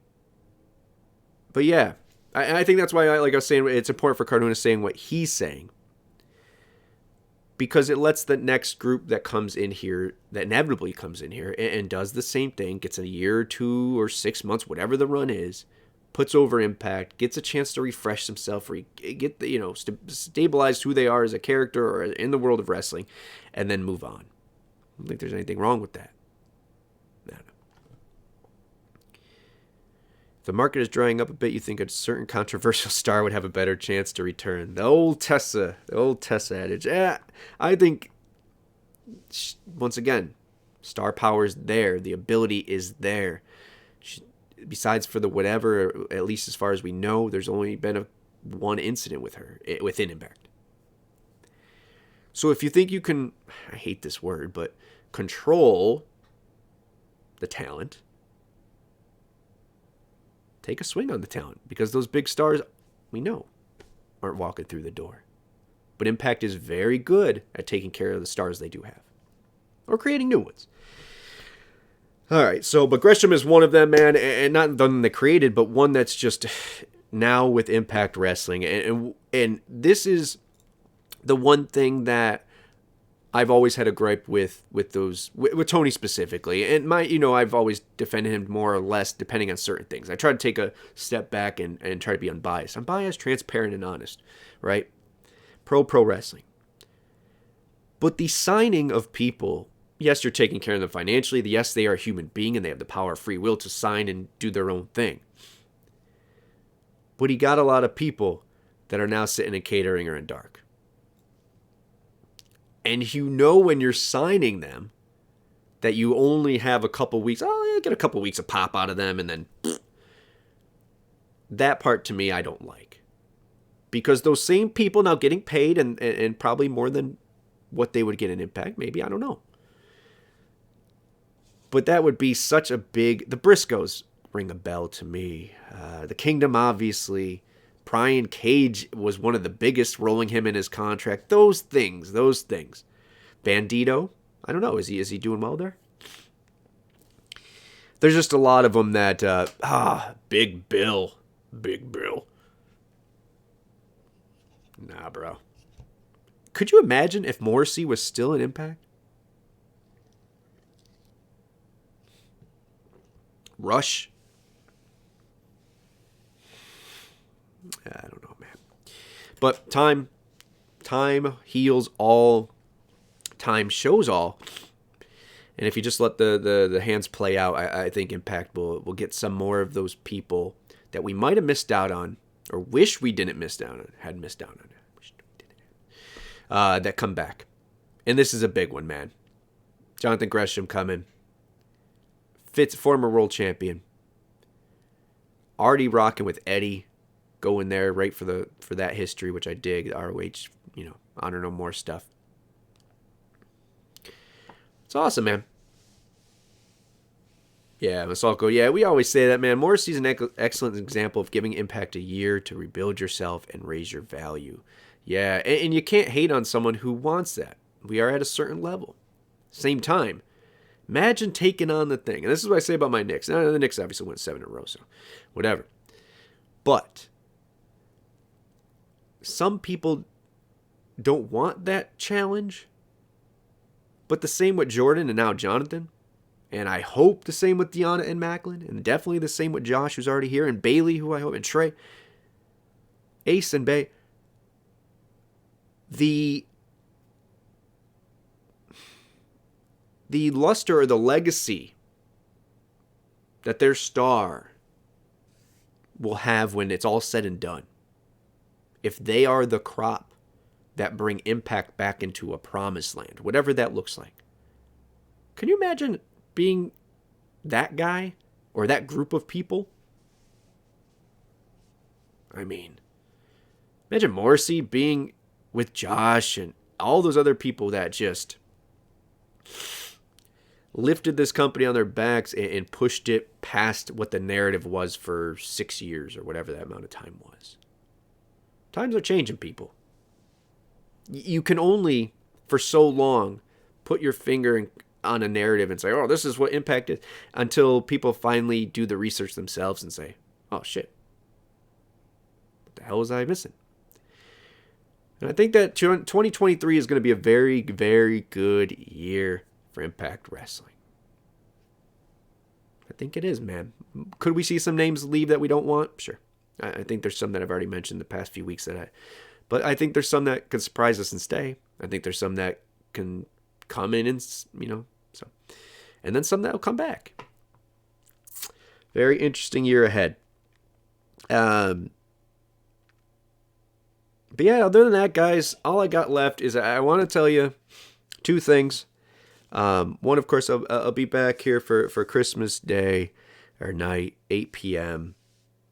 yeah, I think that's why, like I was saying, it's important for Cardona saying what he's saying. Because it lets the next group that comes in here, that inevitably comes in here, and does the same thing, gets a year or 2 or 6 months, whatever the run is, puts over Impact, gets a chance to refresh themselves, get the, stabilize who they are as a character or in the world of wrestling, and then move on. I don't think there's anything wrong with that. No. If the market is drying up a bit, you think a certain controversial star would have a better chance to return. The old Tessa adage. I think, once again, star power is there. The ability is there. Besides for the whatever, at least as far as we know, there's only been one incident with her within Impact. So if you think you can, I hate this word, but control the talent, take a swing on the talent, because those big stars, we know, aren't walking through the door. But Impact is very good at taking care of the stars they do have, or creating new ones. All right, but Gresham is one of them, man, and not the one they created, but one that's just now with Impact Wrestling, and this is the one thing that I've always had a gripe with Tony specifically, and I've always defended him more or less depending on certain things. I try to take a step back and try to be unbiased. Unbiased, transparent, and honest, right? Pro wrestling. But the signing of people, yes, you're taking care of them financially. Yes, they are a human being and they have the power of free will to sign and do their own thing. But he got a lot of people that are now sitting in catering or in dark. And you know when you're signing them that you only have a couple weeks. Oh, yeah, get a couple weeks of pop out of them and then... That part to me I don't like. Because those same people now getting paid and probably more than what they would get in Impact, maybe, I don't know. But that would be such a big... The Briscoes ring a bell to me. The Kingdom, obviously. Brian Cage was one of the biggest, rolling him in his contract. Those things. Bandito, I don't know. Is he doing well there? There's just a lot of them that... Big Bill. Nah, bro. Could you imagine if Morrissey was still in Impact? Rush. I don't know, man. But time heals all. Time shows all. And if you just let the hands play out, I think Impact will get some more of those people that we might have missed out on, or wish we didn't miss out on, that come back. And this is a big one, man. Jonathan Gresham coming. Fitz, former world champion. Already rocking with Eddie. Going there right for that history, which I dig. The ROH, Honor No More stuff. It's awesome, man. Yeah, Masalko. Yeah, we always say that, man. Morrissey's an excellent example of giving Impact a year to rebuild yourself and raise your value. Yeah, and you can't hate on someone who wants that. We are at a certain level. Same time, imagine taking on the thing. And this is what I say about my Knicks. Now, the Knicks obviously went 7 in a row, so whatever. But some people don't want that challenge. But the same with Jordan and now Jonathan. And I hope the same with Deanna and Macklin. And definitely the same with Josh, who's already here. And Bailey, who I hope. And Trey. Ace and Bay. The luster or the legacy that their star will have when it's all said and done. If they are the crop that bring Impact back into a promised land, whatever that looks like. Can you imagine being that guy or that group of people? I mean, imagine Morrissey being with Josh and all those other people that just lifted this company on their backs and pushed it past what the narrative was for 6 years or whatever that amount of time was. Times are changing, people. You can only, for so long, put your finger on a narrative and say, oh, this is what Impact is, until people finally do the research themselves and say, oh, shit. What the hell was I missing? And I think that 2023 is going to be a very, very good year for Impact Wrestling. I think it is, man. Could we see some names leave that we don't want? Sure. I think there's some that I've already mentioned the past few weeks but I think there's some that could surprise us and stay. I think there's some that can come in and, so. And then some that will come back. Very interesting year ahead. But yeah, other than that, guys, all I got left is I want to tell you 2 things. One, of course, I'll be back here for Christmas Day or night, 8 p.m.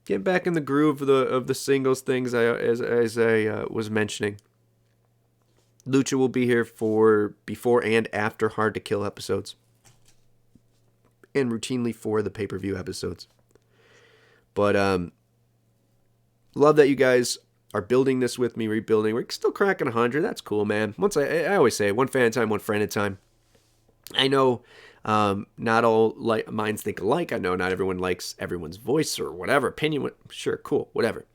Getting back in the groove of the singles things as I was mentioning. Lucha will be here for before and after Hard to Kill episodes. And routinely for the pay-per-view episodes. But love that you guys are building this with me, rebuilding. We're still cracking 100. That's cool, man. I always say, one fan at a time, one friend at a time. I know not all minds think alike. I know not everyone likes everyone's voice or whatever opinion. Sure, cool, whatever.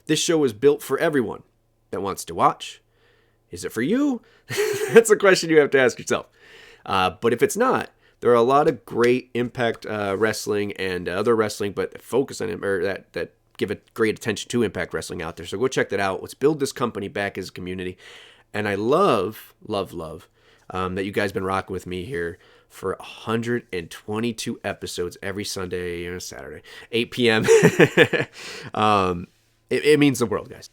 This show is built for everyone that wants to watch. Is it for you? That's a question you have to ask yourself. But if it's not, there are a lot of great Impact Wrestling and other wrestling, but focus on it, or that give it great attention to Impact Wrestling out there. So go check that out. Let's build this company back as a community. And I love that you guys been rocking with me here for 122 episodes every Sunday and Saturday, 8 p.m. It means the world, guys.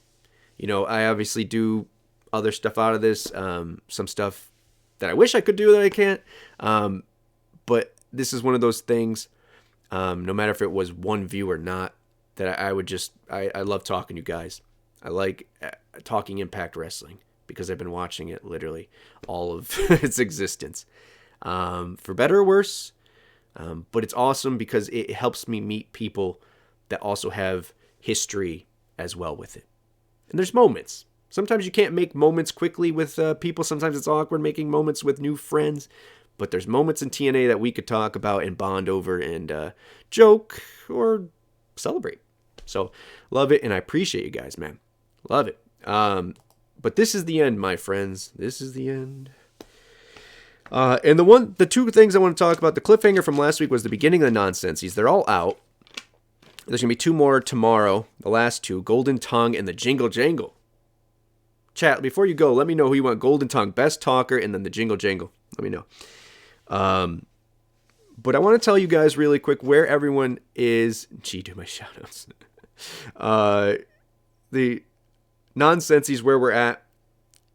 I obviously do other stuff out of this, some stuff that I wish I could do that I can't. But this is one of those things, no matter if it was one view or not, that I love talking to you guys. I like talking Impact Wrestling because I've been watching it literally all of its existence, for better or worse. But it's awesome because it helps me meet people that also have history as well with it. And there's moments. Sometimes you can't make moments quickly with people. Sometimes it's awkward making moments with new friends. But there's moments in TNA that we could talk about and bond over and joke or celebrate. So love it, and I appreciate you guys, man. Love it. But this is the end, my friends. This is the end. And the two things I want to talk about, the cliffhanger from last week was the beginning of the Nonsensies. They're all out. There's going to be two more tomorrow, the last two, Golden Tongue and the Jingle Jangle. Chat, before you go, let me know who you want. Golden Tongue, Best Talker, and then the Jingle Jangle. Let me know. But I want to tell you guys really quick where everyone is. Gee, do my shoutouts. The Nonsensies, where we're at,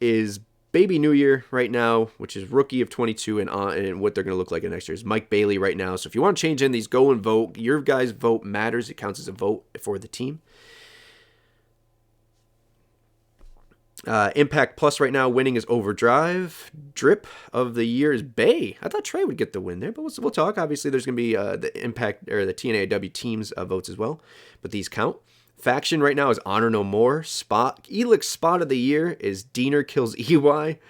is Baby New Year right now, which is Rookie of 22, and what they're going to look like in next year is Mike Bailey right now. So if you want to change in these, go and vote. Your guys' vote matters. It counts as a vote for the team. Impact Plus right now winning is Overdrive. Drip of the year is Bay. I thought Trey would get the win there, but we'll talk. Obviously, there's going to be the Impact or the TNAIW teams votes as well, but these count. Faction right now is Honor No More. Elix Spot of the year is Diener kills EY.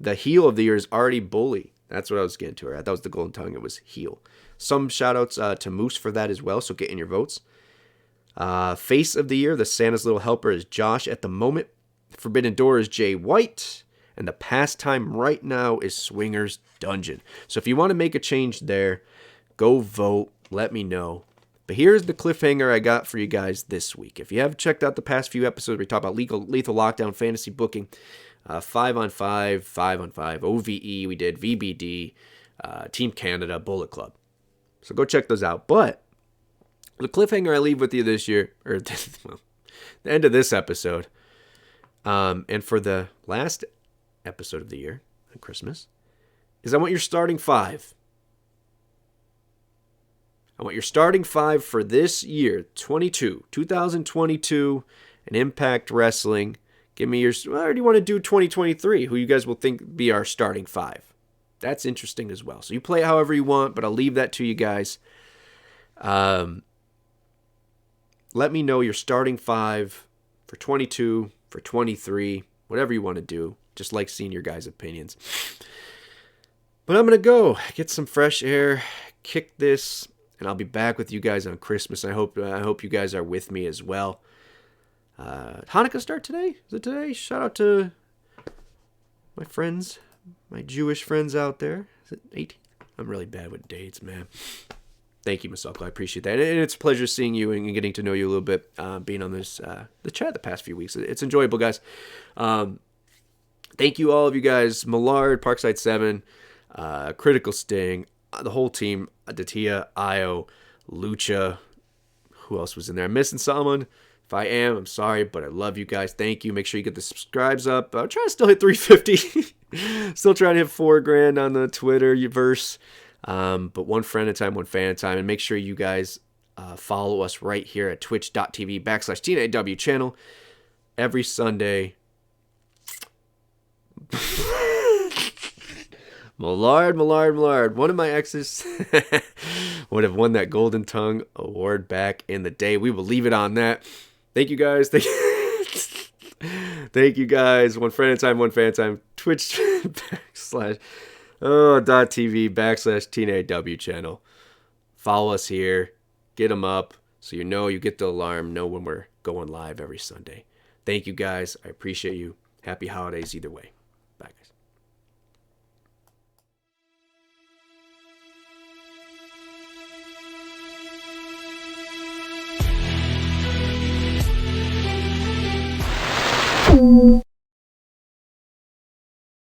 The heel of the year is Artie Bully. That's what I was getting to. Right? That was the Golden Tongue. It was heel. Some shout outs to Moose for that as well, so get in your votes. Face of the year, the Santa's Little Helper is Josh at the moment. Forbidden Door is Jay White. And the pastime right now is Swingers Dungeon. So if you want to make a change there, go vote. Let me know. But here's the cliffhanger I got for you guys this week. If you haven't checked out the past few episodes, we talk about lethal lockdown fantasy booking, 5-on-5, 5-on-5, OVE, we did VBD, Team Canada, Bullet Club. So go check those out. But the cliffhanger I leave with you this year, or the end of this episode, and for the last episode of the year, on Christmas, is I want your starting five. I want your starting five for this year, 2022, in Impact Wrestling. Give me your, or do you want to do 2023? Who you guys will think be our starting five? That's interesting as well. So you play it however you want, but I'll leave that to you guys. Let me know your starting five for 22, for 23, whatever you want to do. Just like seeing your guys' opinions. But I'm going to go get some fresh air, kick this, and I'll be back with you guys on Christmas. I hope you guys are with me as well. Hanukkah start today? Is it today? Shout out to my friends, my Jewish friends out there. Is it 18th? I'm really bad with dates, man. Thank you, Masako. I appreciate that. And it's a pleasure seeing you and getting to know you a little bit, being on this the chat the past few weeks. It's enjoyable, guys. Thank you, all of you guys. Millard, Parkside 7, Critical Sting, the whole team, Aditya, Io, Lucha. Who else was in there? I'm missing someone. If I am, I'm sorry, but I love you guys. Thank you. Make sure you get the subscribes up. I'm trying to still hit 350. Still trying to hit $4,000 on the Twitterverse. But one friend at a time, one fan at a time. And make sure you guys follow us right here at twitch.tv/TNAIWChannel every Sunday. Millard. One of my exes would have won that Golden Tongue award back in the day. We will leave it on that. Thank you guys. Thank you guys. One friend at a time, one fan at a time. Twitch.tv/TNAIWChannel. Follow us here. Get them up so you get the alarm. Know when we're going live every Sunday. Thank you guys. I appreciate you. Happy holidays either way. Bye, guys.